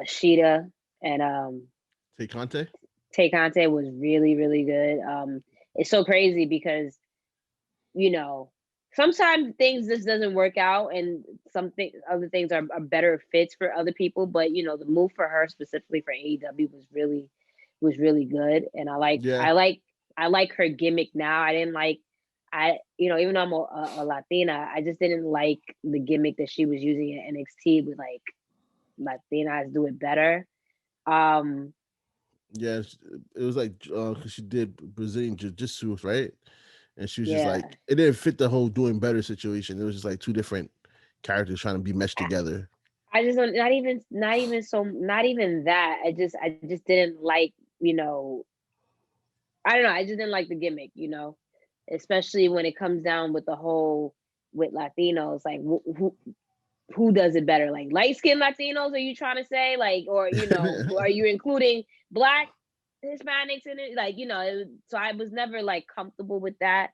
Sheeta and Tay Conte? Tay Conte was really, really good. It's so crazy because, you know, sometimes things just doesn't work out and other things are better fits for other people. But you know, the move for her specifically for AEW was really good. And Yeah. I like her gimmick now. I didn't like even though I'm a Latina, I just didn't like the gimmick that she was using at NXT with like Latinas do it better. Yeah, it was like because she did Brazilian jiu-jitsu, right? And she was just Yeah. like, it didn't fit the whole doing better situation. It was just like two different characters trying to be meshed together. I just don't not even that. I just didn't like, I don't know, I just didn't like the gimmick, especially when it comes down with the whole with Latinos, like who does it better? Like light skinned Latinos, are you trying to say? Like, or are you including Black Hispanics in it? Like, so I was never like comfortable with that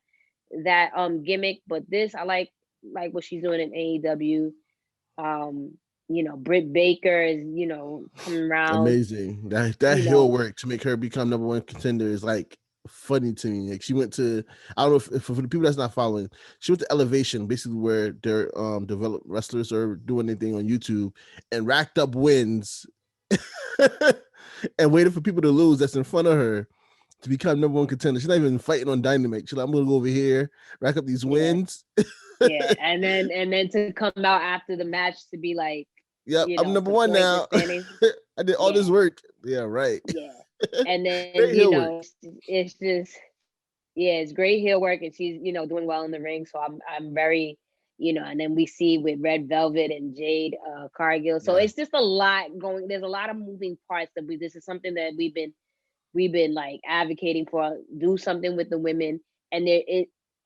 gimmick. But this I like what she's doing in AEW. Britt Baker is, coming around. Amazing. That heel work to make her become number one contender is like funny to me. Like she went to, I don't know if for the people that's not following, she went to Elevation, basically where their developed wrestlers are doing anything on YouTube and racked up wins and waited for people to lose that's in front of her to become number one contender. She's not even fighting on Dynamite. She's like, I'm gonna go over here, rack up these wins. Yeah, and then to come out after the match to be like, yep, I'm number one now. I did all this work. Yeah, right. Yeah. And then, it's just, it's great heel work. And she's, doing well in the ring. So I'm very, and then we see with Red Velvet and Jade Cargill. So it's just a lot going. There's a lot of moving parts this is something that we've been like advocating for, do something with the women. And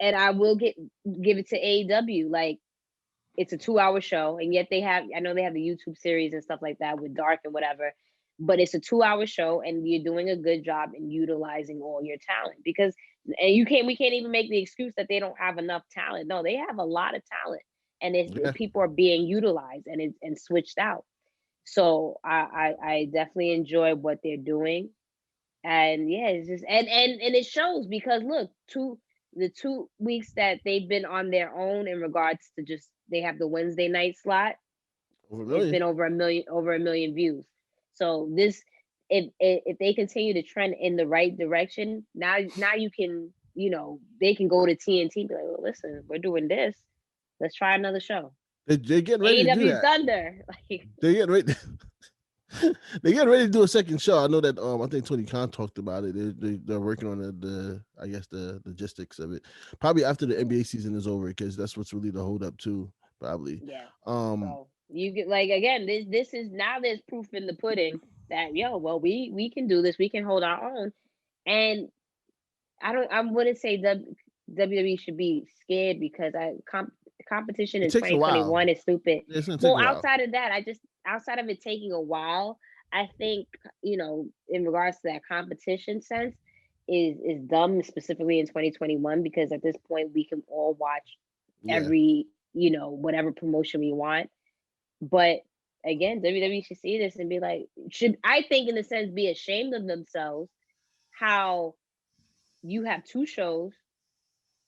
and I will give it to AEW. Like, it's a 2-hour show, and yet I know they have the YouTube series and stuff like that with Dark and whatever, but it's a 2-hour show, and you're doing a good job in utilizing all your talent because, and we can't even make the excuse that they don't have enough talent. No, they have a lot of talent, and people are being utilized and switched out. So I definitely enjoy what they're doing, and yeah, it's just and it shows because look, the 2 weeks that they've been on their own in regards to just they have the Wednesday night slot. It's been over a million views. So this, if they continue to trend in the right direction, now you can, they can go to TNT and be like, well, listen, we're doing this. Let's try another show. They're getting ready to do that. Thunder. Like, they're getting ready. They're getting ready to do a second show. I know that I think Tony Khan talked about it. They're working on the I guess the logistics of it. Probably after the NBA season is over, because that's what's really the hold up too. Probably. Yeah. So you get like again, this is now there's proof in the pudding that we can do this. We can hold our own. And I wouldn't say WWE should be scared because competition in 2021 is stupid. Well, outside of that, outside of it taking a while, I think, in regards to that competition sense is dumb, specifically in 2021, because at this point we can all watch every, whatever promotion we want. But again, WWE should see this and be like, I think in a sense be ashamed of themselves how you have 2 shows,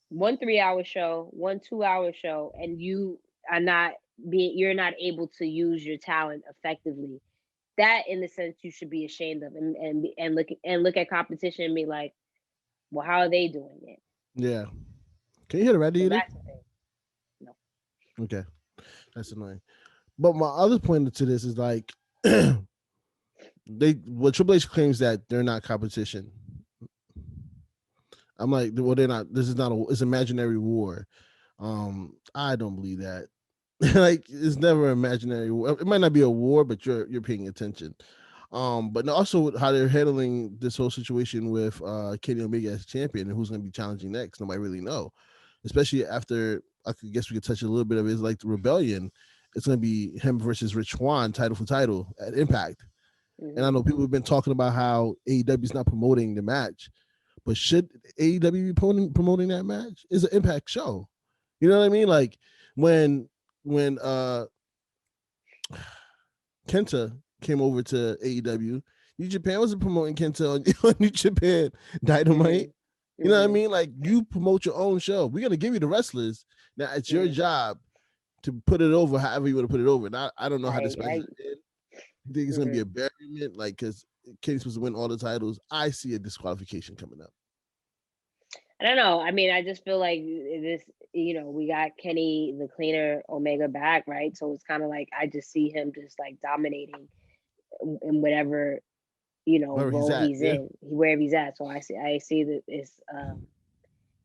one 3-hour show, one 2-hour show, and you're not able to use your talent effectively. That, in the sense, you should be ashamed of, and look at competition and be like, well, how are they doing it? Yeah. Can you hear the radiator? So that's the thing. No. Okay, that's annoying. But my other point to this is like, Triple H claims that they're not competition. I'm like, well, they're not. This is not a. It's imaginary war. I don't believe that. Like, it's never imaginary war. It might not be a war, but you're paying attention. But also how they're handling this whole situation with Kenny Omega as champion and who's going to be challenging next. Nobody really know, especially after guess we could touch a little bit of it. Is like the rebellion. It's going to be him versus Rich Swann, title for title at Impact. And I know people have been talking about how AEW is not promoting the match, but should AEW be promoting that match? It's an Impact show. You know what I mean? Like when Kenta came over to AEW, New Japan wasn't promoting Kenta on New Japan Dynamite. You know what I mean? Like, you promote your own show. We're gonna give you the wrestlers. Now it's your job to put it over however you want to put it over. Now I don't know how this match did. You think it's gonna be a barriment, like, because Kenny's supposed to win all the titles? I see a disqualification coming up. I don't know. I mean, I just feel like this, we got Kenny the Cleaner Omega back, right? So it's kind of like I just see him just like dominating in whatever, Wherever role he's yeah. in, wherever he's at. So I see that it's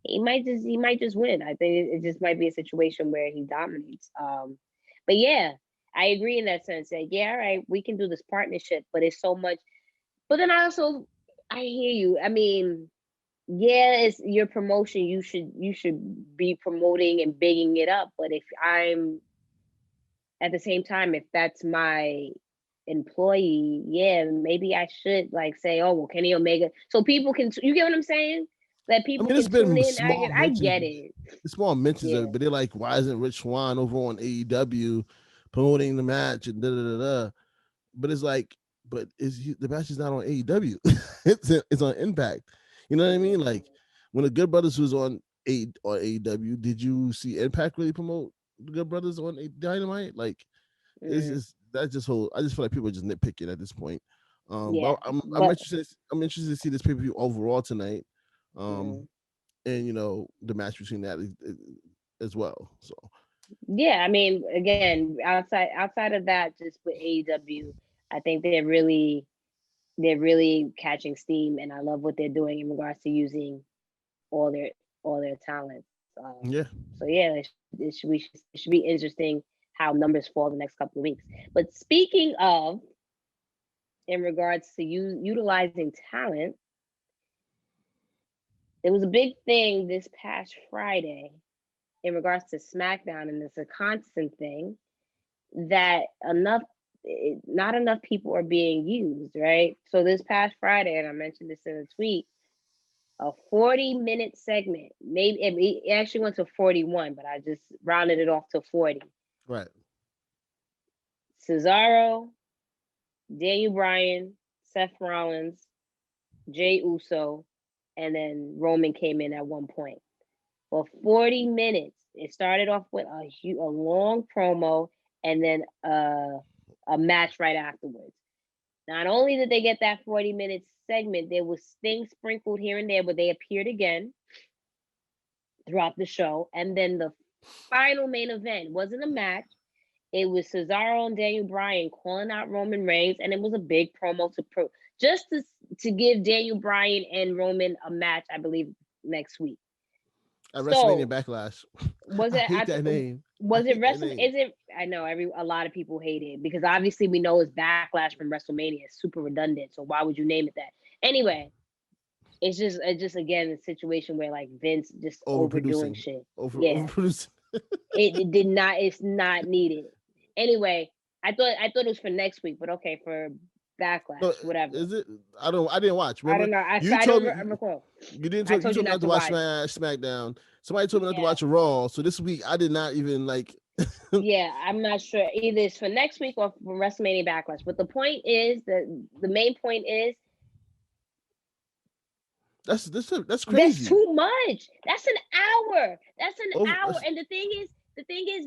he might just win. I think it just might be a situation where he dominates. But yeah, I agree in that sense. That yeah, all right, we can do this partnership, but it's so much. But then I hear you. I mean, yeah, it's your promotion. You should be promoting and bigging it up. But if I'm at the same time, if that's my employee, yeah, maybe I should like say, oh well, Kenny Omega, so people can. You get what I'm saying? That people I mean, can tune in. I get it. Small mentions of it, but they're like, why isn't Rich Swann over on AEW promoting the match and da da da da? But it's like, the match is not on AEW. It's on Impact. You know what I mean? Like, when the Good Brothers was on AEW, did you see Impact really promote the Good Brothers on Dynamite? Like, it's just that's just whole. I just feel like people are just nitpicking at this point. But I'm interested. I'm interested to see this pay-per-view overall tonight. And the match between that as well. So yeah, I mean, again, outside of that, just with AEW, I think they're really catching steam, and I love what they're doing in regards to using all their talents. yeah. So yeah, it should be interesting how numbers fall the next couple of weeks. But speaking of, in regards to utilizing talent, there was a big thing this past Friday in regards to SmackDown, and it's a constant thing that not enough people are being used, right? So this past Friday, and I mentioned this in a tweet, a 40-minute segment, maybe it actually went to 41, but I just rounded it off to 40. Right. Cesaro, Daniel Bryan, Seth Rollins, Jey Uso, and then Roman came in at one point. For 40 minutes, it started off with a long promo and then a match right afterwards. Not only did they get that 40-minute segment, there was things sprinkled here and there, but they appeared again throughout the show. And then the final main event wasn't a match. It was Cesaro and Daniel Bryan calling out Roman Reigns, and it was a big promo just to give Daniel Bryan and Roman a match, I believe, next week. At WrestleMania Backlash. Was it? I hate that name. Was it WrestleMania? Is it? I know a lot of people hate it because obviously we know it's Backlash from WrestleMania. It's super redundant. So why would you name it that? Anyway, it's just again a situation where like Vince just overdoing shit. Overproducing. It did not. It's not needed. Anyway, I thought it was for next week, but okay, for Backlash, whatever. Is it? I didn't watch. Remember? I don't know. I don't recall. You didn't. You told me not to watch SmackDown. Somebody told me not to watch Raw. So this week I did not even like. Yeah, I'm not sure either it's for next week or for WrestleMania Backlash. But the point is that the main point is that's crazy. That's too much. That's an hour. That's an hour. And the thing is,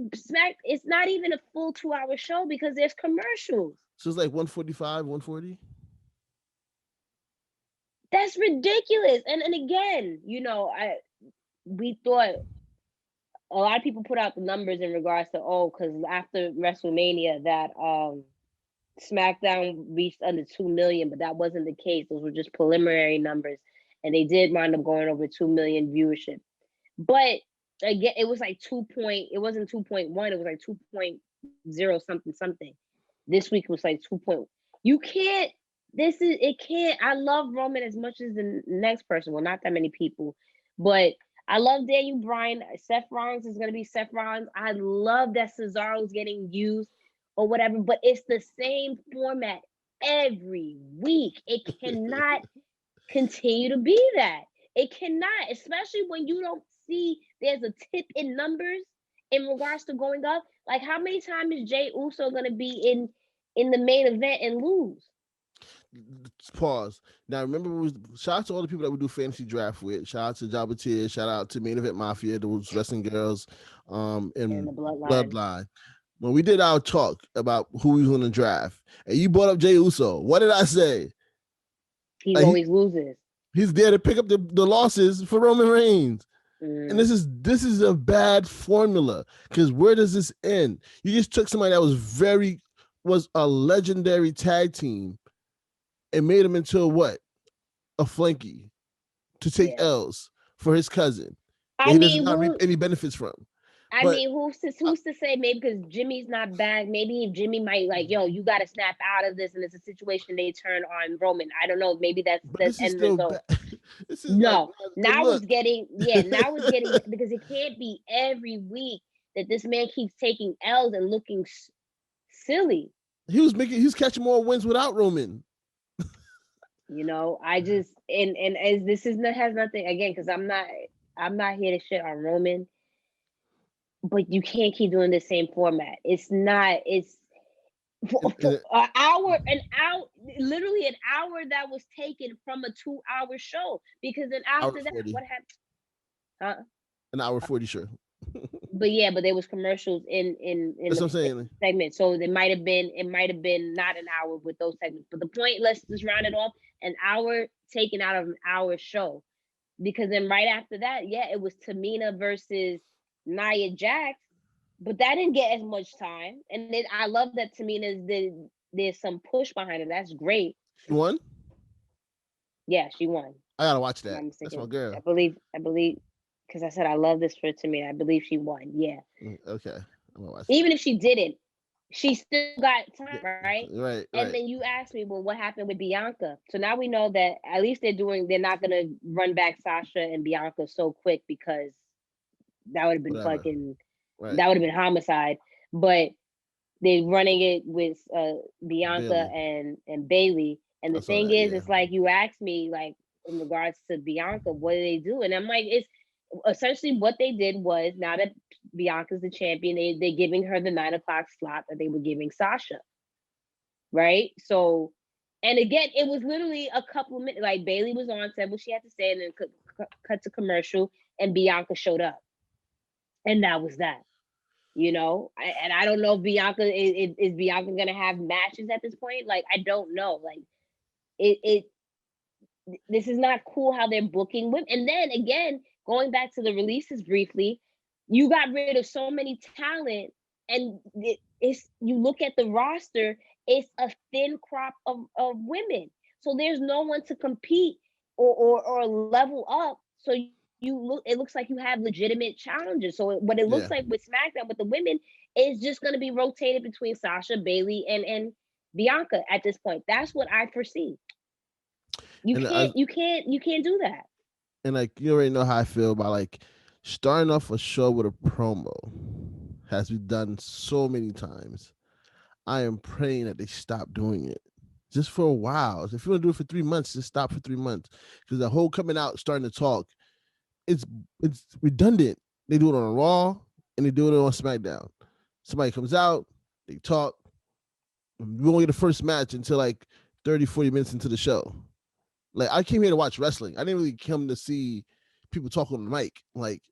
it's not even a full 2-hour show because there's commercials. So it's like 145, 140. That's ridiculous. And again, we thought a lot of people put out the numbers in regards to because after WrestleMania that SmackDown reached under 2 million, but that wasn't the case. Those were just preliminary numbers. and they did wind up going over 2 million viewership. But again, it was like it wasn't 2.1, it was like 2.0 something. This week was like 2. You can't, it can't. I love Roman as much as the next person. Well, not that many people, but I love Daniel Bryan. Seth Rollins is going to be Seth Rollins. I love that Cesaro's getting used or whatever, but it's the same format every week. It cannot continue to be that. It cannot, especially when you don't see there's a tip in numbers in regards to going up. Like, how many times is Jey Uso going to be in the main event and lose? Pause. Now, remember, shout out to all the people that we do fantasy draft with. Shout out to Jabba Tier. Shout out to Main Event Mafia, those wrestling girls, and the Bloodline. When we did our talk about who we was going to draft, and you brought up Jey Uso, what did I say? He always loses. He's there to pick up the losses for Roman Reigns. And this is a bad formula, because where does this end? You just took somebody that was a legendary tag team and made him into what? A flanky to take L's for his cousin. He doesn't not reap any benefits from. I mean, who's to say? Maybe because Jimmy's not back. Maybe Jimmy might like, yo, you got to snap out of this, and it's a situation they turn on Roman. I don't know. Maybe that's end result. No, now it's getting because it can't be every week that this man keeps taking L's and looking silly. He was catching more wins without Roman. You know, I just and as this has nothing again, because I'm not here to shit on Roman. But you can't keep doing the same format. It's not. It's literally an hour that was taken from a 2-hour show. Because then after that, what happened? Huh? An hour 40 show. But there was commercials in That's what I'm saying. Segment. So it might have been not an hour with those segments. But the point, let's just round it off, an hour taken out of an hour show. Because then right after that, it was Tamina versus Nia Jax, but that didn't get as much time. And then I love that there's some push behind it. That's great. She won? Yeah, she won. I gotta watch that. That's my girl. I believe, because I said I love this for Tamina. I believe she won. Yeah. Okay. I'm gonna watch Even if she didn't, she still got time, right? Right. And then you asked me, well, what happened with Bianca? So now we know that at least they're not gonna run back Sasha and Bianca so quick, because that would have been fucking. Right. That would have been homicide. But they're running it with Bianca and Bailey. And the thing is, it's like you asked me, like, in regards to Bianca, what do they do? And I'm like, it's essentially what they did was, now that Bianca's the champion, they're giving her the 9 o'clock slot that they were giving Sasha. Right? So, and again, it was literally a couple of minutes. Like, Bailey was on, said what she had to say, and then cut to commercial, and Bianca showed up. And that was that, you know. And I don't know if Bianca is Bianca gonna have matches at this point. Like, I don't know. Like, this is not cool how they're booking women. And then again, going back to the releases briefly, you got rid of so many talent, and you look at the roster, it's a thin crop of women. So there's no one to compete or level up. So it looks like you have legitimate challenges. So what it looks like with SmackDown with the women is just going to be rotated between Sasha, Bailey, and Bianca at this point. That's what I foresee. You can't do that. And like, you already know how I feel about like starting off a show with a promo. Has been done so many times. I am praying that they stop doing it just for a while. If you want to do it for 3 months, just stop for 3 months, because the whole coming out starting to talk, it's redundant. They do it on Raw and they do it on SmackDown. Somebody comes out, they talk. We won't get the first match until like 30, 40 minutes into the show. Like, I came here to watch wrestling. I didn't really come to see people talk on the mic. Like,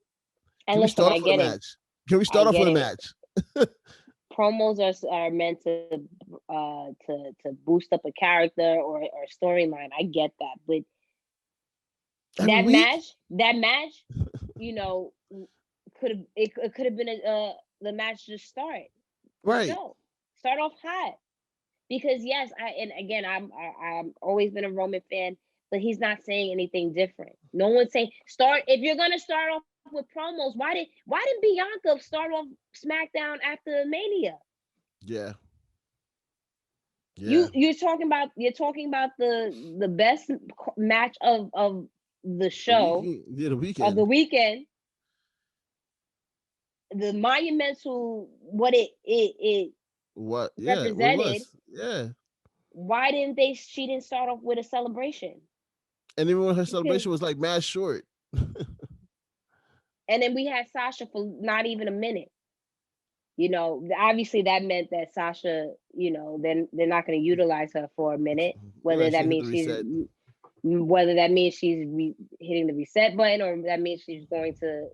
can we start off with a match? Can we start off with a match? Promos are meant to boost up a character or storyline. I get that, but that match, you know, could have been the match just start. Right. Start off hot. Because yes, I'm always been a Roman fan, but he's not saying anything different. No one's saying start. If you're gonna start off with promos, why did Bianca start off SmackDown after Mania? Yeah. You're talking about the best match of the show The weekend. of the weekend, the monumental what it represented. What it was. Yeah. Why didn't she didn't start off with a celebration? And even when her celebration was like mad short. And then we had Sasha for not even a minute. You know, obviously that meant that Sasha, you know, then they're not going to utilize her for a minute. Whether that means hitting the reset button, or that means she's going to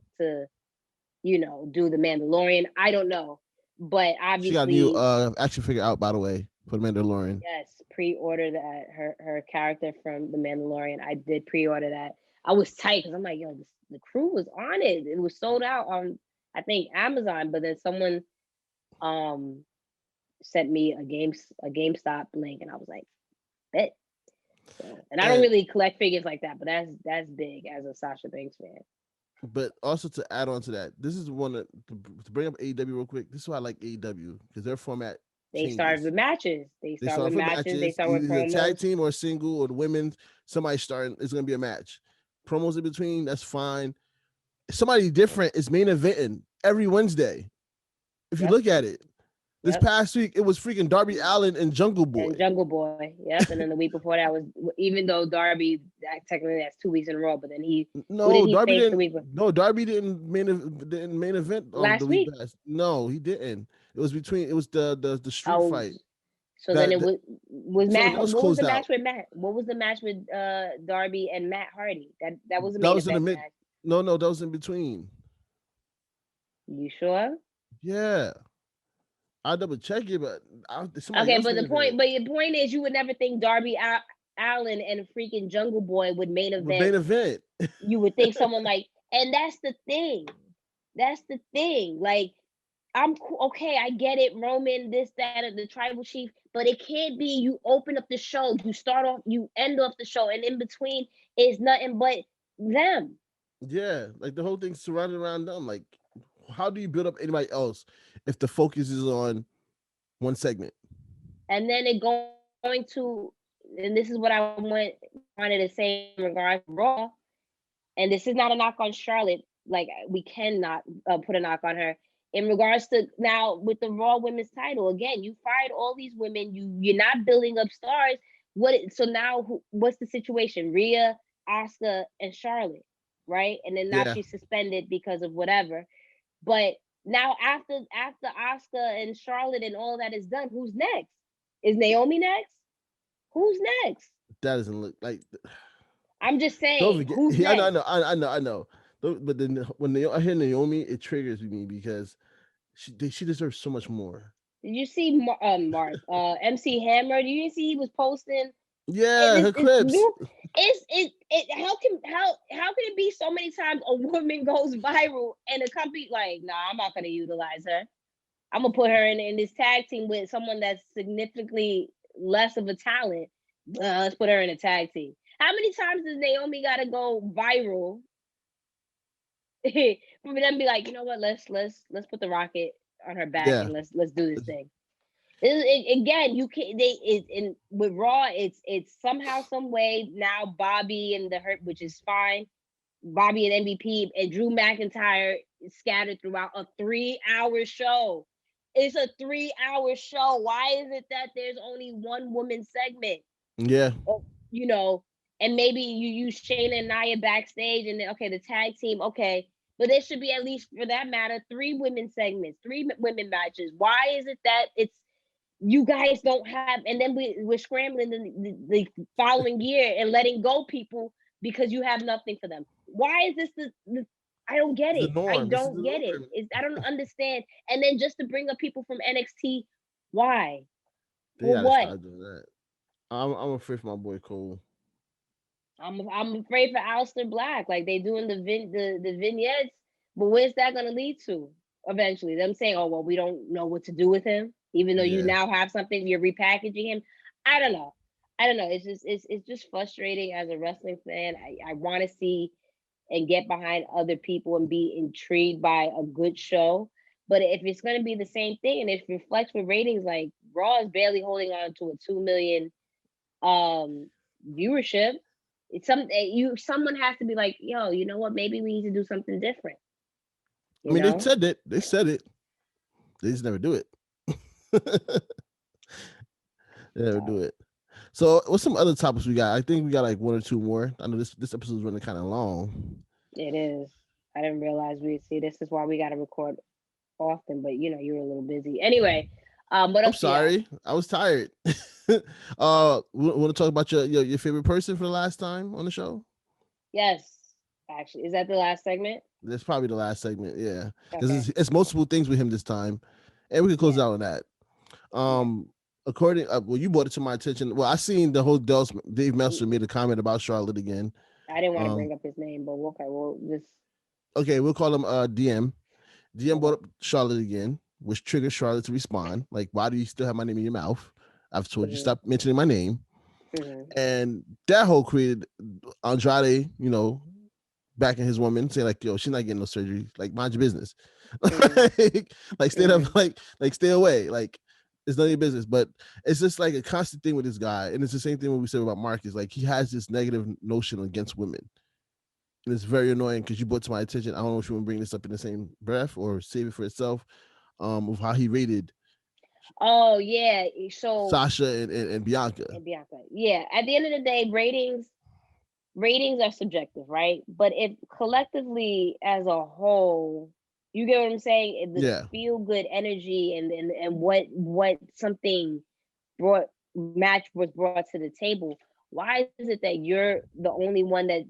you know, do the Mandalorian. I don't know, but obviously she got a new action figure out, by the way, for the Mandalorian. Yes, pre-order that her character from the Mandalorian. I did pre-order that. I was tight because I'm like, yo, the crew was on it. It was sold out on, I think, Amazon, but then someone sent me a GameStop link, and I was like, bet. So, and I don't really collect figures like that, but that's big as a Sasha Banks fan. But also to add on to that, this is one to bring up AEW real quick. This is why I like AEW, because their format changes. Started with matches. They start with matches. They start with promos. Tag team or single or the women's. Somebody starting is going to be a match. Promos in between, that's fine. Somebody different is main eventing every Wednesday. If you look at it, this past week it was freaking Darby Allin and Jungle Boy. Yep. And then the week before that was, even though Darby technically that's 2 weeks in a row, but then Darby didn't main event last week. No, he didn't. It was the street fight. So then it was Matt. What was the match with Matt? What was the match with Darby and Matt Hardy? That was a main event match. No, that was in between. You sure? Yeah. I'll double check it, but your point is, you would never think Darby Allin and freaking Jungle Boy would main event. You would think someone like, and that's the thing. Like, I'm okay. I get it, Roman, this, that, and the tribal chief, but it can't be you open up the show, you start off, you end off the show, and in between is nothing but them. Yeah, like the whole thing's surrounded around them. Like, how do you build up anybody else if the focus is on one segment? And then it going to, and this is what I wanted to say in regards to Raw, and this is not a knock on Charlotte. Like, we cannot put a knock on her. In regards to now with the Raw Women's title, again, you fired all these women. You're not building up stars. So now what's the situation? Rhea, Asuka, and Charlotte, right? And then now she's suspended because of whatever. But now after Asuka and Charlotte and all that is done, who's next? Is Naomi next? Who's next? That doesn't look like. I'm just saying. Who's next? I know. But then when I hear Naomi, it triggers me because she deserves so much more. Did you see Mark MC Hammer? Did you see he was posting? Yeah, her clips. How can it be so many times a woman goes viral and a company like, nah, I'm not gonna utilize her. I'm gonna put her in this tag team with someone that's significantly less of a talent. Let's put her in a tag team. How many times does Naomi gotta go viral for them to be like, you know what, let's put the rocket on her back and let's do this thing. Again, you can with Raw, it's somehow, some way now Bobby and the Hurt, which is fine. Bobby and MVP and Drew McIntyre scattered throughout a 3-hour show. It's a 3-hour show. Why is it that there's only one woman segment? Yeah. You know, and maybe you use Shayna and Nia backstage, and then, okay, the tag team, okay. But there should be, at least for that matter, 3 women segments, 3 women matches. Why is it that you guys don't have, and then we're scrambling the following year and letting go people because you have nothing for them? Why is this the I don't get it. I don't get it. I don't understand. And then just to bring up people from NXT, why? For what? I'm afraid for my boy Cole. I'm afraid for Aleister Black. Like, they doing the vignettes, but where's that gonna lead to eventually? Them saying, oh well, we don't know what to do with him, even though you now have something, you're repackaging him. I don't know. I don't know. It's just frustrating as a wrestling fan. I want to see and get behind other people and be intrigued by a good show. But if it's going to be the same thing and it reflects with ratings, like Raw is barely holding on to a 2 million viewership. It's someone has to be like, yo, you know what? Maybe we need to do something different. I mean, they said it. They said it. They just never do it. They never do it. So, what's some other topics we got? I think we got like one or two more. I know this episode is running kind of long. It is. I didn't realize we'd see. This is why we got to record often, but you were a little busy. Anyway, what I'm else? sorry, I was tired. Want to talk about your favorite person for the last time on the show? Yes, actually, is that the last segment? That's probably the last segment, yeah, because Okay. it's multiple things with him this time, and we can close out on that. According, well, you brought it to my attention. Well, I seen the whole Dave Meltzer made a comment about Charlotte again. I didn't want to bring up his name, but okay, we'll call him DM. DM brought up Charlotte again, which triggered Charlotte to respond. Like, why do you still have my name in your mouth? I've told you stop mentioning my name. And that whole created Andrade, backing his woman, saying like, yo, she's not getting no surgery. Like, mind your business. like stay up, like stay away. Like, it's none of your business. But it's just like a constant thing with this guy. And it's the same thing when we said about Marcus. Like, he has this negative notion against women. And it's very annoying because you brought to my attention. I don't know if you want to bring this up in the same breath or save it for itself. Of how he rated. Oh yeah, so Sasha and Bianca. Yeah. At the end of the day, ratings are subjective, right? But if collectively as a whole, you get what I'm saying? The feel good energy and what something match was brought to the table. Why is it that you're the only one that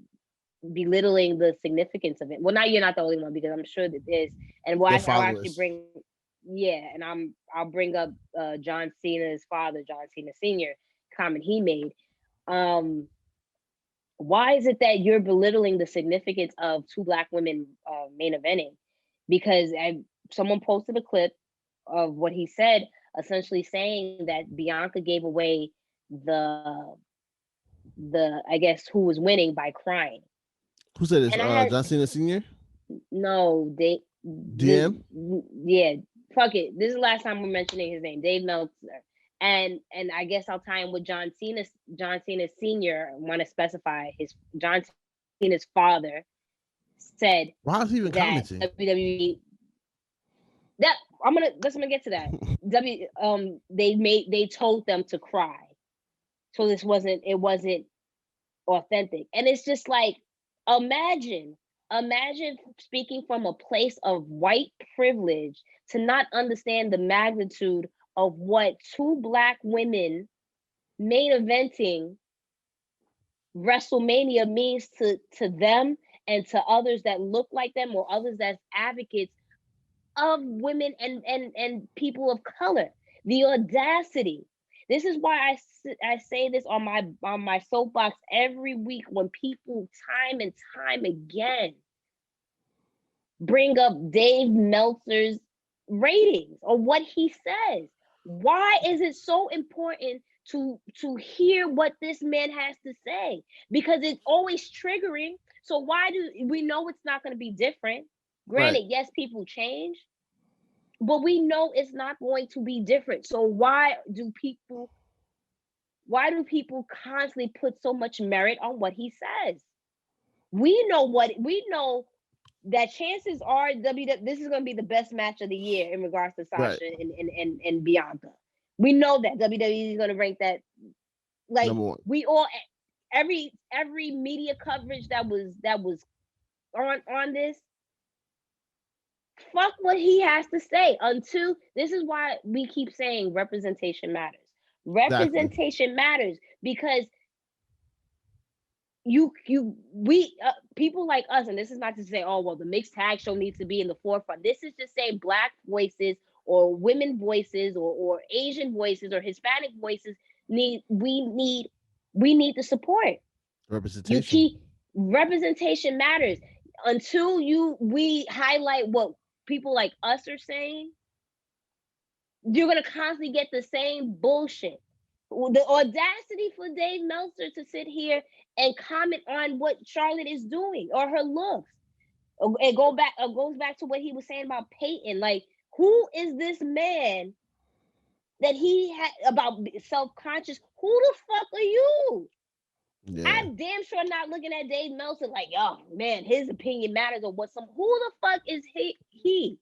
belittling the significance of it? Well, now you're not the only one because I'm sure that there's, and I'll actually bring, and I'll bring up John Cena's father, John Cena Sr. comment he made. Why is it that you're belittling the significance of two Black women main eventing? Because someone posted a clip of what he said, essentially saying that Bianca gave away the I guess who was winning by crying. Who said this? John Cena Sr.? No, DM? Yeah, fuck it. This is the last time we're mentioning his name, Dave Meltzer. And I guess I'll tie him with John Cena Sr. I want to specify John Cena's father said, why is he even commenting? WWE. That's I'm gonna get to that. They told them to cry. So it wasn't authentic. And it's just like, imagine speaking from a place of white privilege to not understand the magnitude of what two Black women main eventing WrestleMania means to them and to others that look like them or others that's advocates of women and people of color. The audacity. This is why I say this on my soapbox every week when people time and time again bring up Dave Meltzer's ratings or what he says. Why is it so important to hear what this man has to say? Because it's always triggering. So why do we know it's not going to be different? Granted, yes, people change, but we know it's not going to be different. So why do people constantly put so much merit on what he says? We know that chances are this is going to be the best match of the year in regards to Sasha and Bianca. We know that WWE is going to rank that. Like, we all, every media coverage that was on this, fuck what he has to say. Until this is why we keep saying representation matters. Representation matters because we people like us, and this is not to say, oh well, the mixed tag show needs to be in the forefront. This is to say Black voices or women voices or Asian voices or Hispanic voices we need the support. Representation. Representation matters. Until we highlight what people like us are saying, you're gonna constantly get the same bullshit. The audacity for Dave Meltzer to sit here and comment on what Charlotte is doing or her looks. It goes back to what he was saying about Peyton. Like, who is this man that he had about self-conscious? Who the fuck are you? Yeah. I'm damn sure not looking at Dave Meltzer like, yo, man, his opinion matters or what some. Who the fuck is he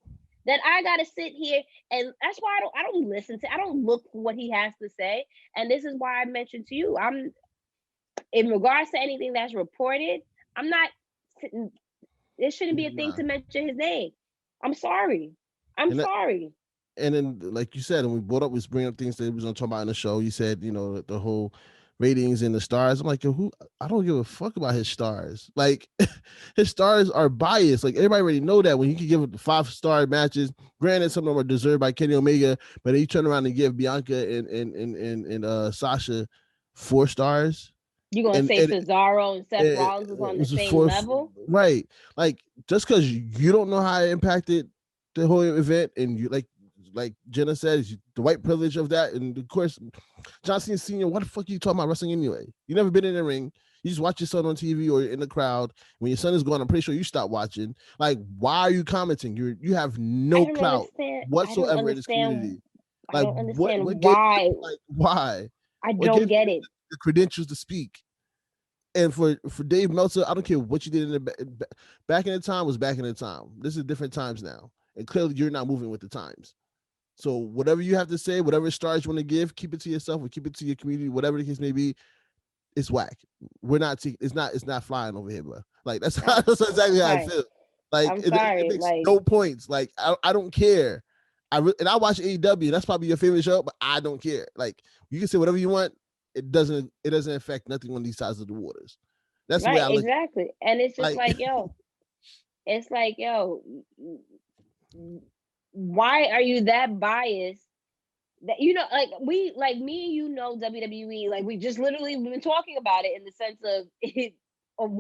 that I gotta sit here, and that's why I don't listen to. I don't look for what he has to say, and this is why I mentioned to you. I'm in regards to anything that's reported. I'm not. It shouldn't be a thing Nah. to mention his name. I'm sorry. I'm And that, sorry. and then, like you said, and we was bringing up things that we was gonna talk about in the show. You said, the whole ratings and the stars. I'm like, yo, who? I don't give a fuck about his stars. Like, his stars are biased. Like, everybody already know that when he can give it 5-star matches. Granted, some of them are deserved by Kenny Omega, but then you turn around and give Bianca and Sasha 4 stars. You gonna And, say and Cesaro and Seth it Rollins was on the was a same level? right? Like, just because you don't know how it impacted the whole event, and you like Jenna said, the white privilege of that, and of course, John Cena Sr. What the fuck are you talking about wrestling anyway? You never been in the ring. You just watch your son on TV or in the crowd. When your son is gone, I'm pretty sure you stop watching. Like, why are you commenting? You have no clout whatsoever in this community. I Like, don't understand what gave why. like why? I What don't gave get you it. the credentials to speak? And for Dave Meltzer, I don't care what you did in back in the time was back in the time. This is different times now, and clearly you're not moving with the times. So whatever you have to say, whatever stars you want to give, keep it to yourself or keep it to your community, whatever the case may be. It's whack. We're not. It's not flying over here, bro. Like, that's exactly how I Right. feel. Like, I'm it sorry. makes Like, no points. Like, I don't care. And I watch AEW. That's probably your favorite show, but I don't care. Like, you can say whatever you want. It doesn't affect nothing on these sides of the waters. That's the way right, I look at it. exactly. And it's just Like, it's like, yo, why are you that biased? That like like me and WWE, like we just literally been talking about it in the sense of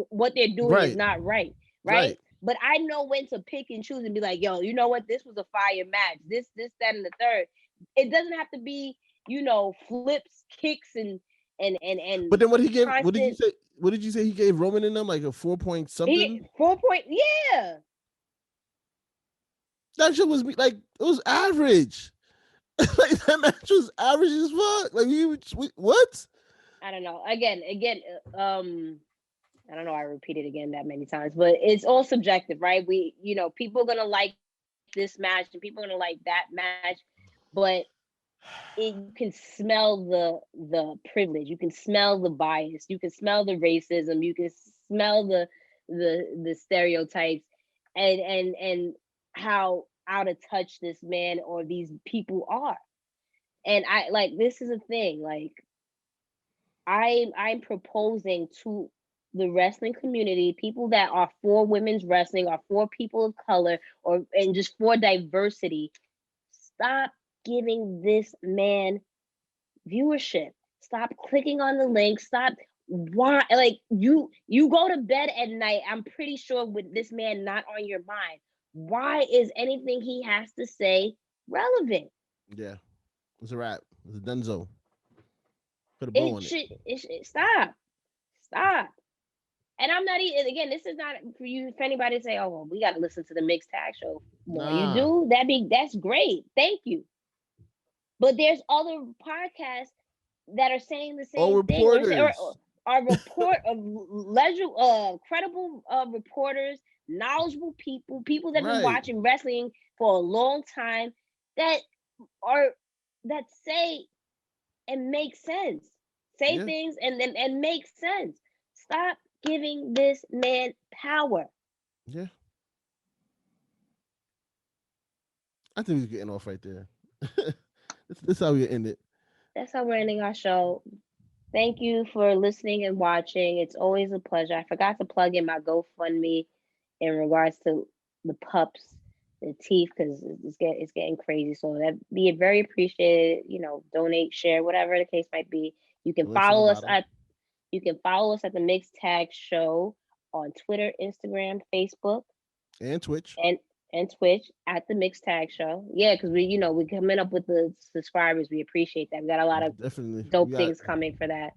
what they're doing is right, not right, right? right. But I know when to pick and choose and be like, yo, you know what? This was a fire match. This, that, and the third. It doesn't have to be, flips, kicks, and But then what he gave? What did you constant. say? What did you say he gave Roman in them? Like a 4 point something? 4 point, yeah. That shit was like, it was average. Like, that match was average as fuck. Like, what? I don't know. Again, I don't know. I repeat it again that many times, but it's all subjective, right? People are gonna like this match and people are gonna like that match, but you can smell the privilege, you can smell the bias, you can smell the racism, you can smell the stereotypes, and how out of touch this man or these people are. And I like this is a thing. Like, I'm proposing to the wrestling community, people that are for women's wrestling, are for people of color, and just for diversity. Stop giving this man viewership. Stop clicking on the link. Stop. Why? Like, you go to bed at night, I'm pretty sure, with this man not on your mind. Why is anything he has to say relevant? Yeah, it's a wrap. It's a dunzo. Put a bow It on it. should. Stop. Stop. And I'm not even, again, this is not for anybody to say, oh, well, we got to listen to the mixed tag show more. You Nah. do? That's great. Thank you. But there's other podcasts that are saying the All same thing, reporters. or report of credible reporters, knowledgeable people that have been Right. watching wrestling for a long time, that are that say and make sense. Say Yeah. things and make sense. Stop giving this man power. Yeah. I think we're getting off right there. This is how we end it. That's how we're ending our show. Thank you for listening and watching. It's always a pleasure. I forgot to plug in my GoFundMe in regards to the pups, the teeth, because it's getting crazy. So that be very appreciated. Donate, share, whatever the case might be. You The can links in the follow us bottom. at the Mixed Tag Show on Twitter, Instagram, Facebook, And Twitch. and and Twitch at the Mixed Tag Show. Yeah, because we coming up with the subscribers. We appreciate that. We got a lot of Definitely. dope We got things coming for that.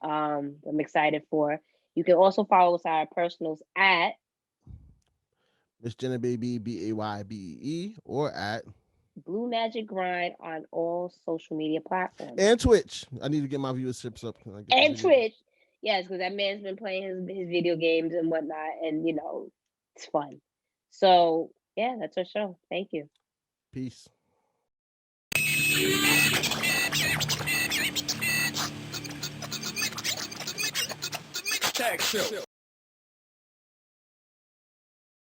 I'm excited for. You can also follow us on our personals at Miss Jenna Baby BAYBEE or at Blue Magic Grind on all social media platforms. and Twitch. I need to get my viewerships up. Can I get the And video? Twitch. Yes, because that man's been playing his video games and whatnot, and it's fun. So yeah, that's our show. Thank you. Peace. Tag show.